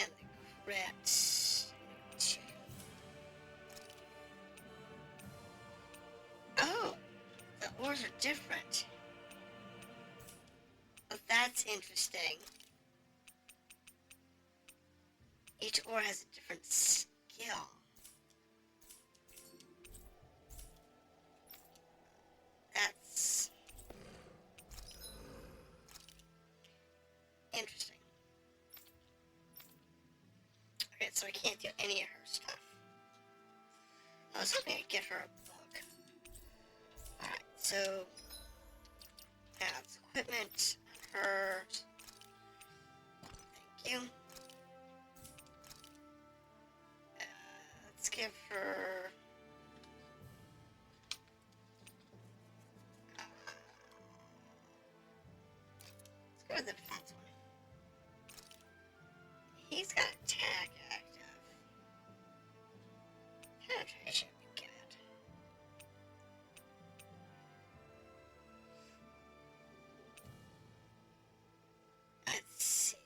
And the crit. 2. Oh! The ores are different. Well, that's interesting. Each ore has a different skill. That's interesting. Okay, so I can't do any of her stuff. I was hoping I'd get her a book. Alright, so now it's equipment on her. Thank you. Let's give her. Let's go with the defense one. He's got attack active. Penetration would be good. Let's see.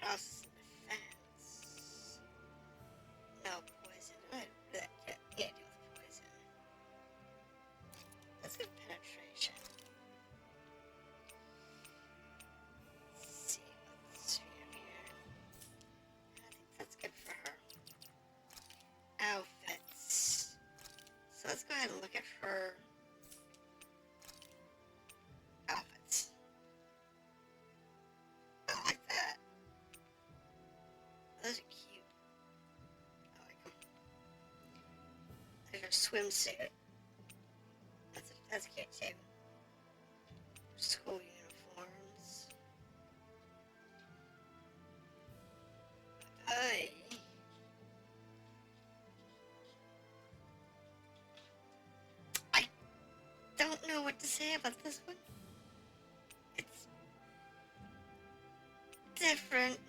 Process and defense. No poison. Yeah, deal with poison. Let's go penetration. Let's see what's here. I think that's good for her. Outfits. So let's go ahead and look at her outfits. I like that. Those are cute. I like them. There's her swimsuit. That's cute too. School uniforms. I don't know what to say about this one. It's different.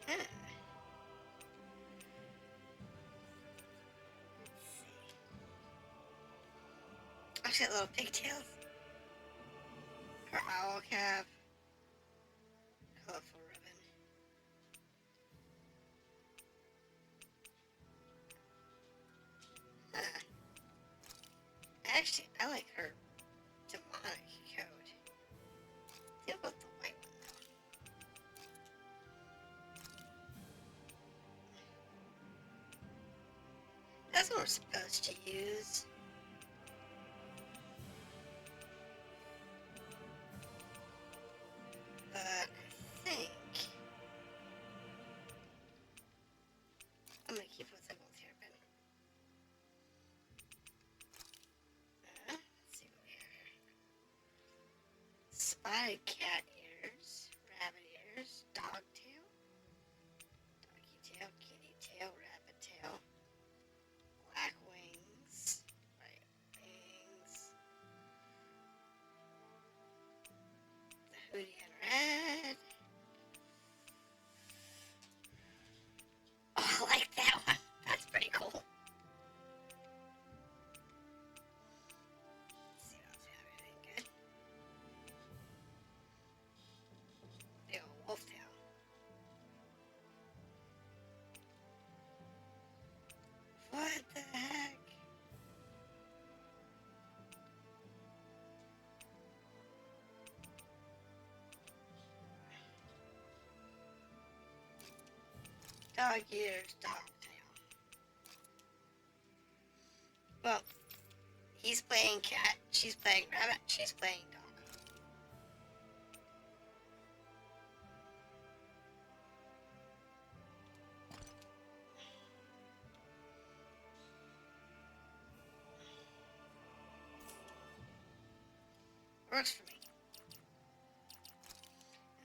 Let's see. Oh, she got little pigtails. Her owl cap. Colorful ribbon. Actually, I like her demonic coat. Deal with the white one though. That's what we're supposed to use. But I think I'm gonna keep with them both here, but let's see what we have here. Spotted cat ears, rabbit ears, dog tail, doggy tail, kitty tail, rabbit tail, black wings, white wings. Dog ears, dog tail. Well, he's playing cat, she's playing rabbit, she's playing dog. Works for me.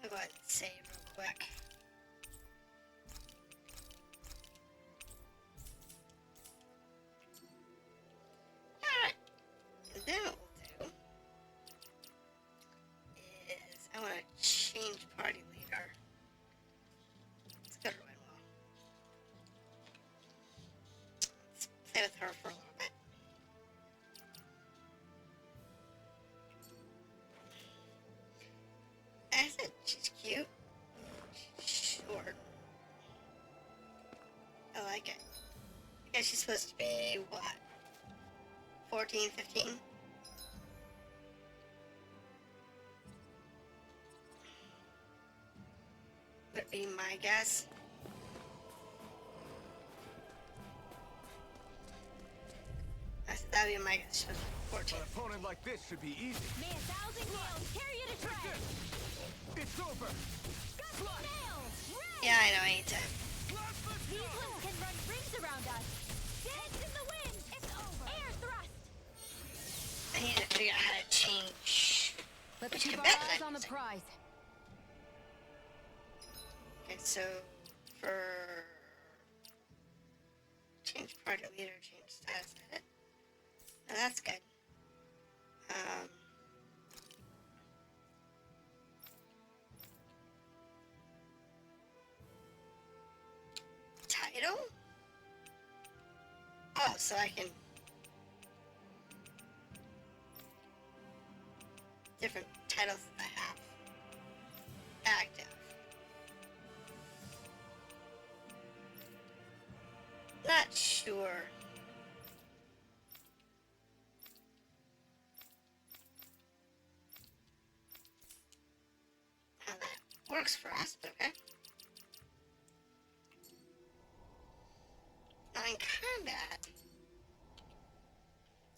I'll go ahead and save real quick. Alright. And then what we'll do is I want to change party leader. Let's go to Renwell. Let's play with her for a little bit. I said she's cute. She's short. I like it. I guess she's supposed to be, what? 14, 15? Would be my guess. That would be my guess. She was 14. An opponent like this should be easy. May 1,000 nails carry you to tread. It's over. Nails! Yeah, I know, I need to. These ones can run rings around us. Dance in the wind. It's over. Air thrust. I need to figure out how to change. Let's which keep our combatant eyes I'm on the using. prize. Okay, so for change party leader, change status edit. Now that's good. Title? Oh, so I can different titles that I have active. Not sure. How that works for us, but okay. Now in combat.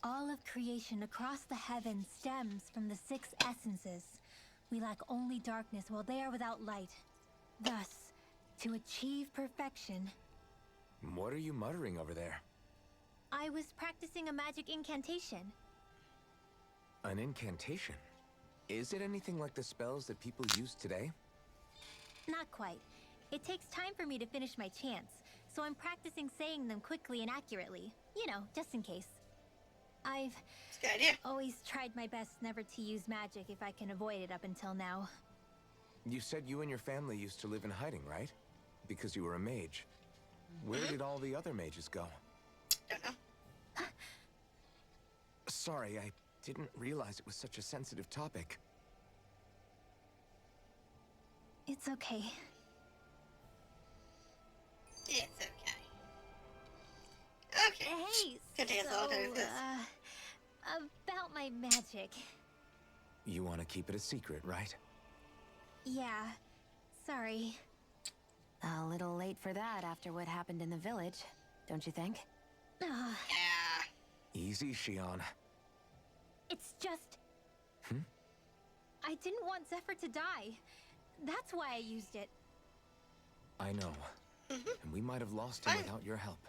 All of creation across the heavens stems from the 6 essences. We lack only darkness while they are without light. Thus, to achieve perfection, What are you muttering over there? I was practicing a magic incantation. An incantation? Is it anything like the spells that people use today? Not quite. It takes time for me to finish my chants, so I'm practicing saying them quickly and accurately. You know, just in case. I've It's a good idea. always tried my best never to use magic if I can avoid it up until now. You said you and your family used to live in hiding, right? Because you were a mage. Where did all the other mages go? Don't know. Sorry, I didn't realize it was such a sensitive topic. It's okay. It's okay. Okay. Hey, Gonna take us a little bit of this. about my magic. You want to keep it a secret, right? Yeah, sorry. A little late for that after what happened in the village, don't you think? Ugh, Yeah. Easy, Shion. it's just... I didn't want Zephyr to die. That's why I used it. I know. And we might have lost him Fine. without your help.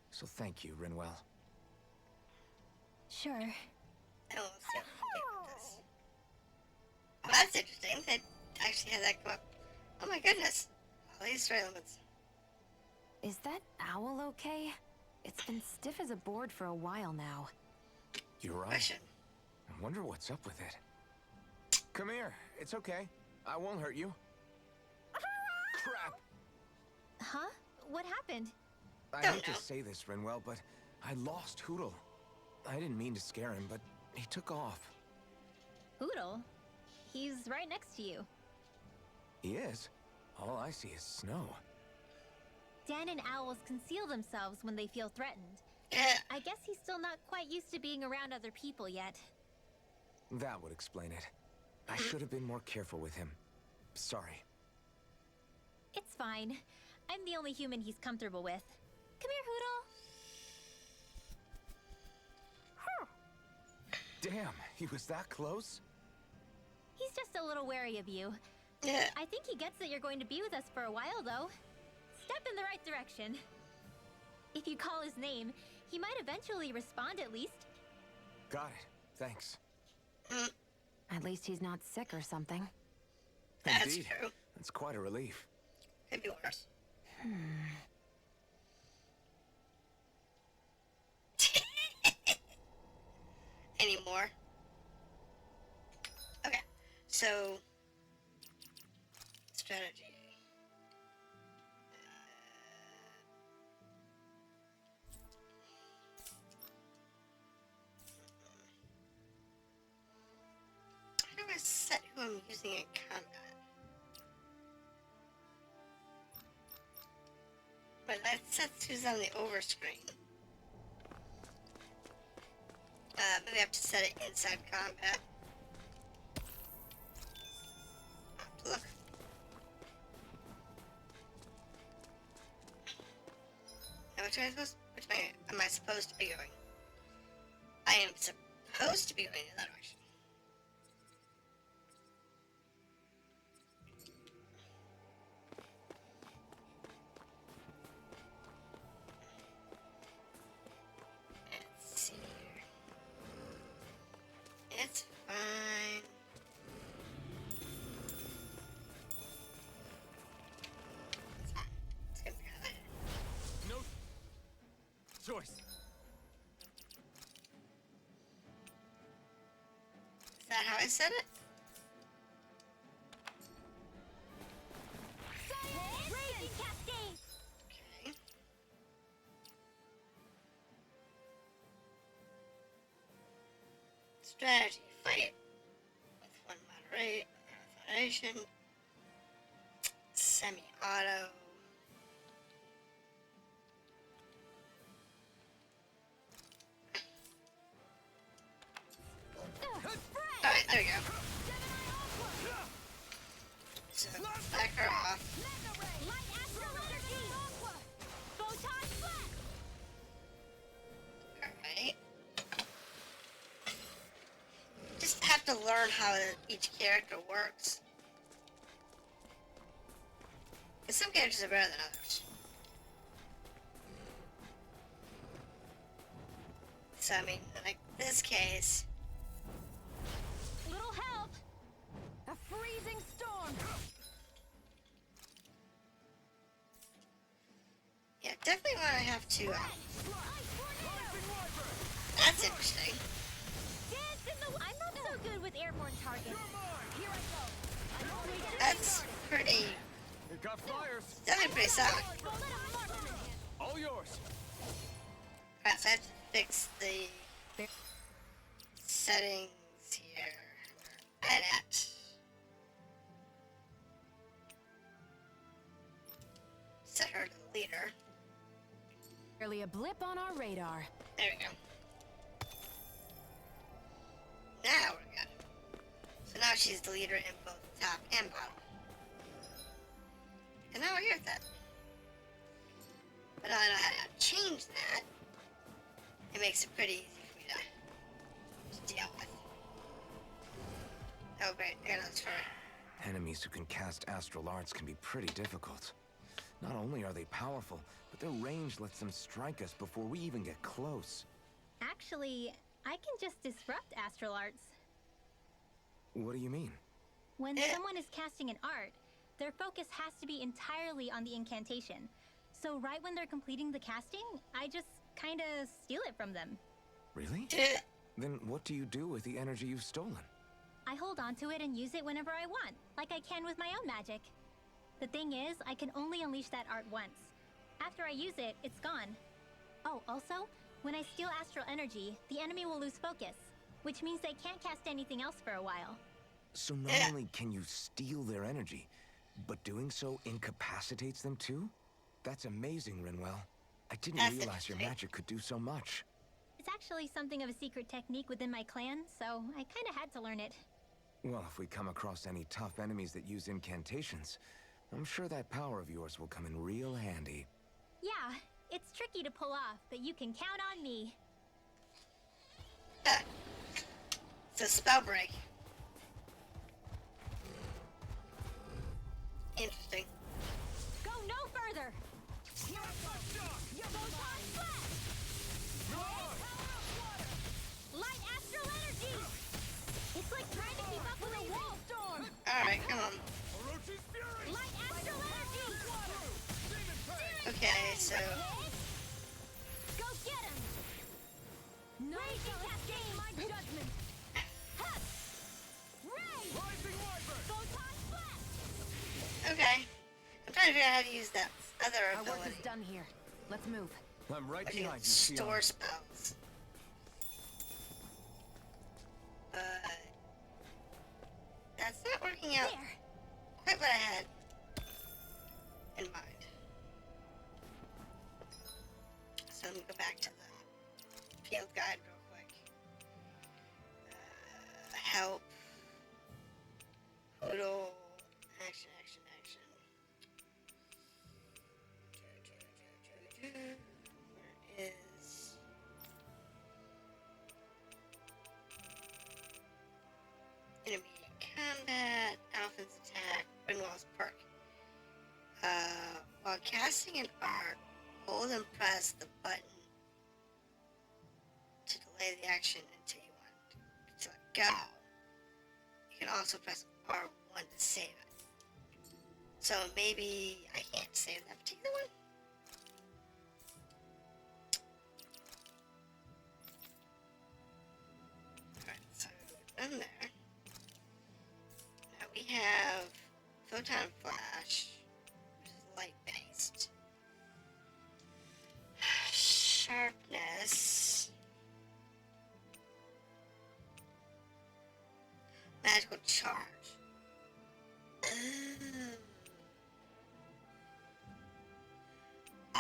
So thank you, Rinwell. Sure. I will see what we can do with this. Oh, that's interesting. That actually had that come up. Oh my goodness. All these story elements. Is that owl okay? It's been stiff as a board for a while now. You're right. Question. I wonder what's up with it. Come here. It's okay. I won't hurt you. Crap! Huh? What happened? I Don't hate know. to say this, Rinwell, but I lost Hootle. I didn't mean to scare him, but he took off. Poodle? He's right next to you. He is. All I see is snow. Dan and owls conceal themselves when they feel threatened. Yeah. I guess he's still not quite used to being around other people yet. That would explain it. I should have been more careful with him. Sorry. It's fine. I'm the only human he's comfortable with. Come here, Hoodle. Damn, he was that close? He's just a little wary of you. Yeah. I think he gets that you're going to be with us for a while, though. Step in the right direction. If you call his name, he might eventually respond at least. Got it. Thanks. At least he's not sick or something. That's Indeed. true. That's quite a relief. Could be worse. Any more? Okay. So, strategy. How do I set who I'm using in combat? But that sets who's on the overscreen. Maybe I have to set it inside combat. Look. Now which way am I supposed to be going? I am supposed to be going in that direction. Let's see here. It's fine. It's fine. It's gonna be alright. No choice. Is that how I said it? Raging Cascade! Okay. Strategy. Fight with one moderation. Semi-auto. Alright, there we go. So, back her off. Alright. Just have to learn how each character works. Because some characters are better than others. So, I mean, like this case. Little help! A freezing storm! Yeah, definitely want to have to. That's interesting. I'm not so good with airborne targets. Here I go. That's pretty. It got fires. Definitely pretty solid. All yours. Alright, so I have to fix the settings here. Edit. Set her to the leader. Barely a blip on our radar. There we go. Now we're good. So now she's the leader in both top and bottom. And now we're here with that. But now I know how to change that. It makes it pretty easy for me to deal with. Oh great, there goes for it. Enemies who can cast astral arts can be pretty difficult. Not only are they powerful, but their range lets them strike us before we even get close. Actually, I can just disrupt astral arts. What do you mean? When someone is casting an art, their focus has to be entirely on the incantation. So right when they're completing the casting, I just kinda steal it from them. Really? Then what do you do with the energy you've stolen? I hold on to it and use it whenever I want, like I can with my own magic. The thing is, I can only unleash that art once. After I use it, it's gone. Oh, also, when I steal astral energy, the enemy will lose focus, which means they can't cast anything else for a while. So not only can you steal their energy, but doing so incapacitates them too? That's amazing, Rinwell. I didn't realize your magic could do so much. It's actually something of a secret technique within my clan, so I kinda had to learn it. Well, if we come across any tough enemies that use incantations, I'm sure that power of yours will come in real handy. Yeah, it's tricky to pull off, but you can count on me. It's a spell break. Interesting. Go no further! Light astral energy! It's like trying to keep up with a wall storm! Alright, come on. Light astral energy! Okay, so... Go get him! Raging cascade! My judgment! Ha! Ray! Photon blast! Okay. I'm trying to figure out how to use that other Our work ability. is done here. Let's move. I'm right I can behind you, store Fiona. spells. That's not working out There! quite what I had in mind. So let me go back to the field guide real quick. Help. Total. Action, action, action. Where is... Enemy combat, Alpha's attack, Brinwell's perk. While casting an arc, hold and press the button to delay the action until you want to let go. You can also press R1 to save it. So maybe I can't save that particular one? Alright, so done there. Now we have Photon Flash, which is light based. Sharpness. Magical charge.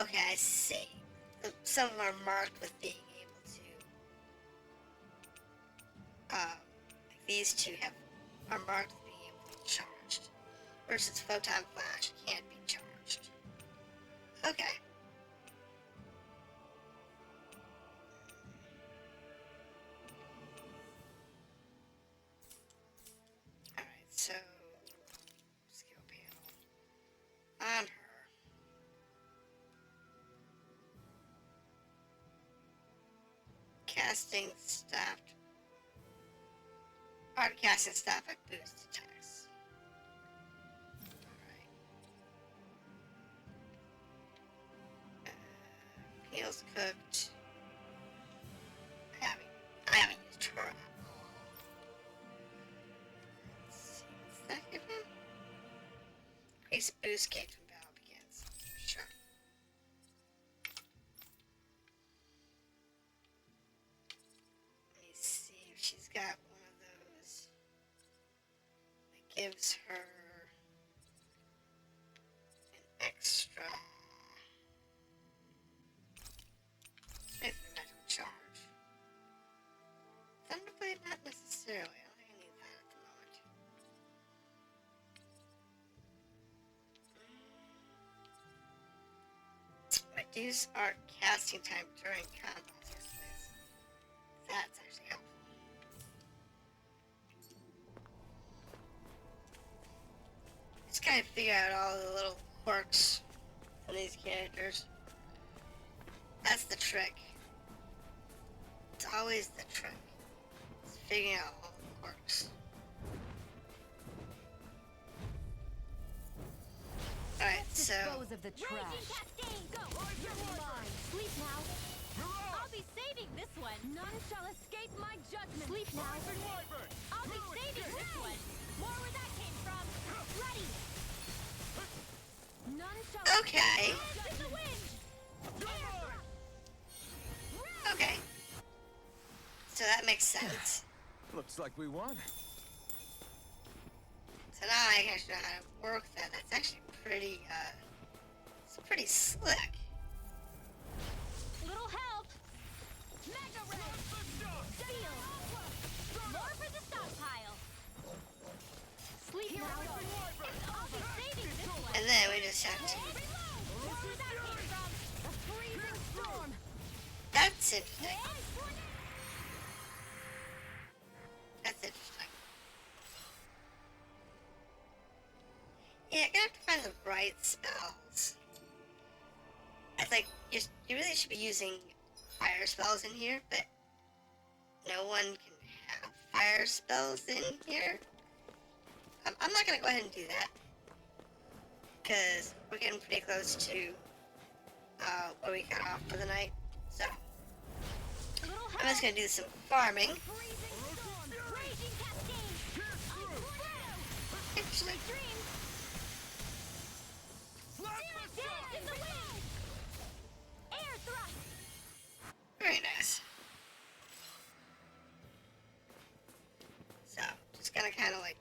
Okay, I see. Some of them are marked with being able to. Like these two are marked with being able to be charged. Versus Photon Flash can't be charged. Okay. Alright, so skill panel on her. Casting staff. Art casting staff at boost attacks. Alright. Peels cooked. I haven't used her. Let's see, what's that give him? Increase boost gain when battle begins. Sure. Let me see if she's got one of those that gives her an extra. Maybe a magical charge. Thunderblade, not necessarily. I don't think I need that at the moment. Reduce art casting time during combat. That's actually helpful. Just gotta figure out all the little quirks on these characters. That's the trick. It's always the trick. It's figuring out all the quirks. Alright, so... Dispose of the trash. Raging cascade! Go! You're mine! Sleep now! I'll be saving this one! None shall escape my judgment. Sleep now! I'll be saving this one! More where that came from! Ready! None shall Okay. Blast in the wind! Okay. So that makes sense. Looks like we won. So now I actually know how to work that. That's actually pretty, it's pretty slick. Little help! Mega ray! Steel! More for the stockpile! Sleep now! I'll be saving this one! And I'm gonna have to find the right spells. I think you really should be using fire spells in here, but no one can have fire spells in here. I'm not gonna go ahead and do that, because we're getting pretty close to where we got off for the night. So I'm just gonna do some farming. Interesting. Very nice. So, just gonna kind of like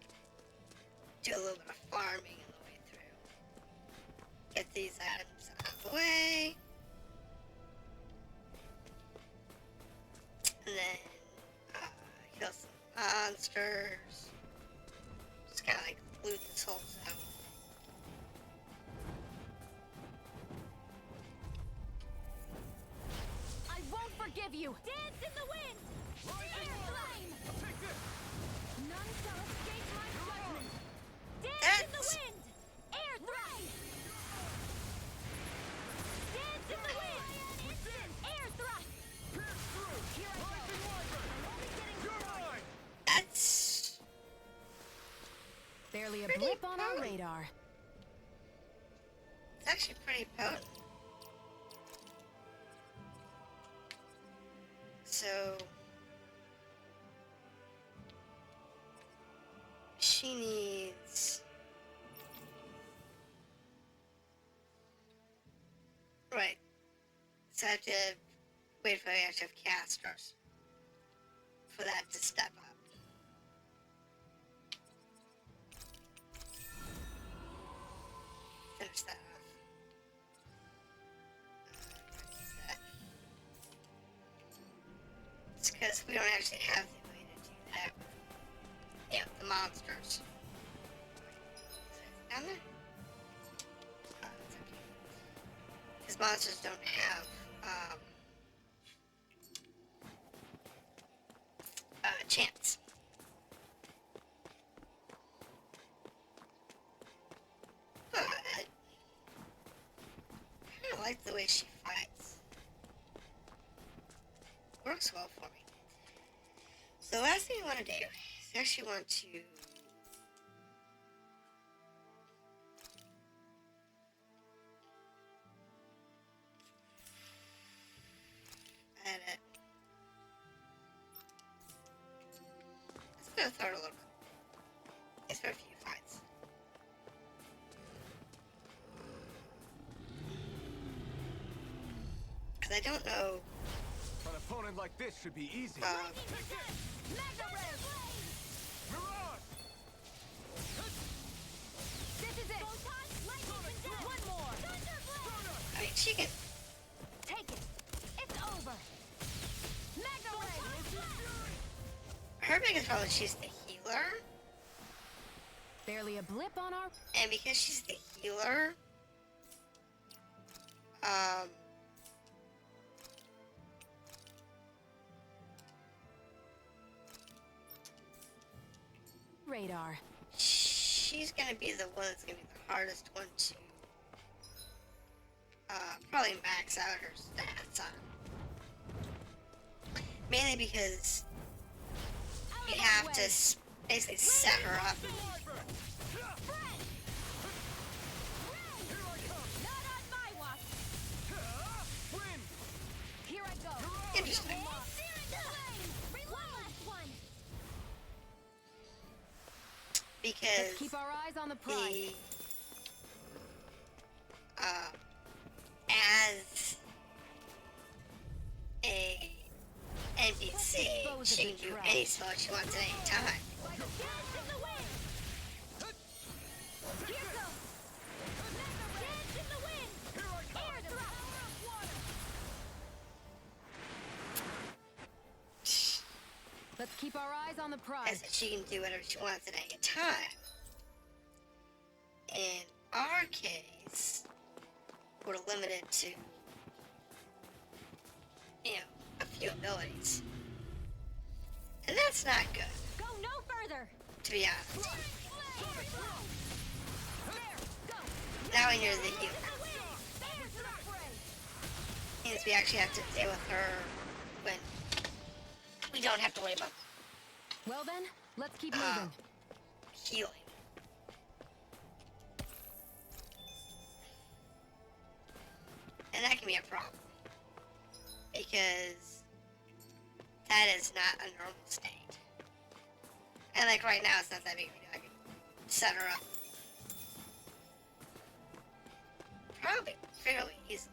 do a little bit of farming on the way through. Get these items out of the way. And then, kill some monsters. Just kind of like loot this whole zone. I won't forgive you! Dance in the wind! Air flame! None shall escape my judgment! Dance in the wind! Air thrust! Dance in the wind! Air thrust! Here I go! I'm only getting started! That's Barely a pretty blip on our potent. radar. It's actually pretty potent. So she needs right. So I have to wait for the actual casters for that to step up. Finish that off. It's because we don't actually have the ability to do that with, the monsters. Is it down there? Oh, it's okay. Because monsters don't have, chance. But I kind of like the way she fights. Works well for me. So the last thing I want to do is actually want to edit. Let's go through it a little bit. It's for a few fights. Because I don't know. An opponent like this should be easy. This is it! One more! I mean, she can. Take it! It's over! Mega Ray! Her biggest problem is she's the healer. Barely a blip on our... And because she's the healer, radar. she's gonna be the one that's gonna be the hardest one to probably max out her stats on. Mainly because you have to basically set her up. Interesting. Because let's keep our eyes on the prize. As a NPC, she can do any spell she wants at any time. Let's keep our eyes on the prize. As she can do whatever she wants at any time. In our case, we're limited to, a few abilities. And that's not good. Go no further. To be honest. Now we know the healer. Means we actually have to deal with her when we don't have to worry about Well then, let's keep moving. healing. And that can be a problem. Because that is not a normal state. And like right now, it's not that big of a deal. I can set her up probably fairly easily.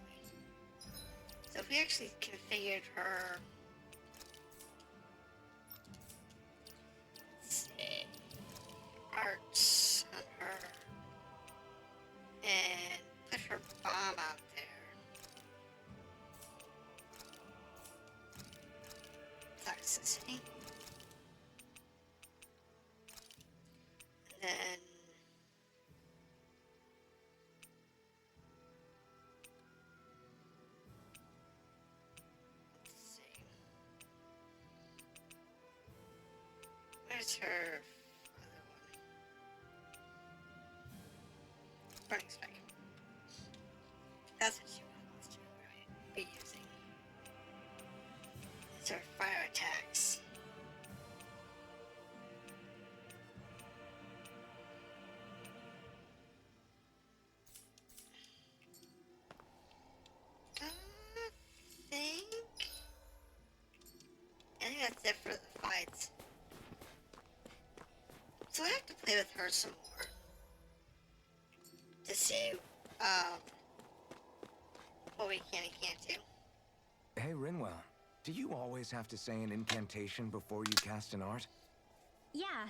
So if we actually configured her, let's see, arts on her, and put her bomb out there. Toxicity. And then let's see. Where's her other one? Burning strike. That's what she wants to be using. It's her fire attacks. I think that's it for the fights. So I have to play with her some more to see what we can and can't do. Hey, Rinwell, do you always have to say an incantation before you cast an art? Yeah,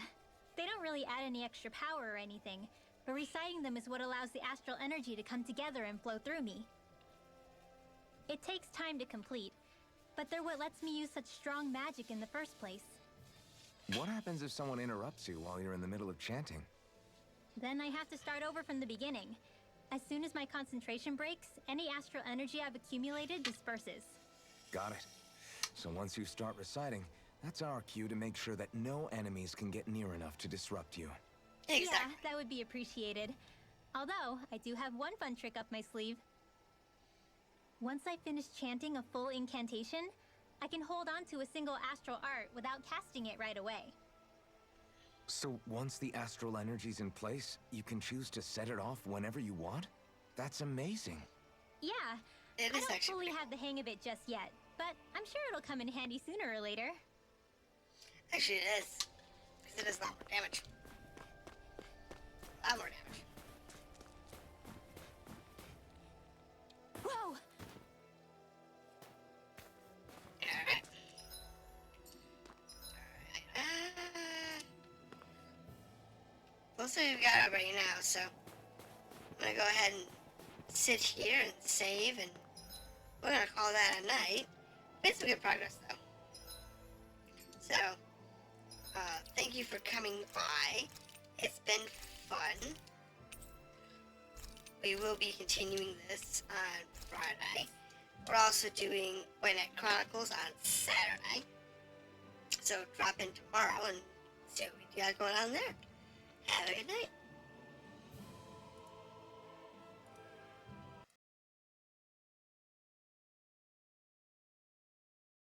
they don't really add any extra power or anything, but reciting them is what allows the astral energy to come together and flow through me. It takes time to complete, but they're what lets me use such strong magic in the first place. What happens if someone interrupts you while you're in the middle of chanting? Then I have to start over from the beginning. As soon as my concentration breaks, any astral energy I've accumulated disperses. Got it. So once you start reciting, that's our cue to make sure that no enemies can get near enough to disrupt you. Exactly. Yeah, that would be appreciated. Although, I do have one fun trick up my sleeve. Once I finish chanting a full incantation, I can hold on to a single astral art without casting it right away. So once the astral energy's in place, you can choose to set it off whenever you want? That's amazing. Yeah, It I is don't actually fully pretty have the hang of it just yet, but I'm sure it'll come in handy sooner or later. Actually, it is. Because it does a lot more damage. A lot more damage. Whoa! Alright. Most of we've got already now, so I'm gonna go ahead and sit here and save, and we're gonna call that a night. Made some good progress, though. So, thank you for coming by. It's been fun. We will be continuing this on Friday. We're also doing White Knight Chronicles on Saturday. So drop in tomorrow and see what we got going on there. Have a good night.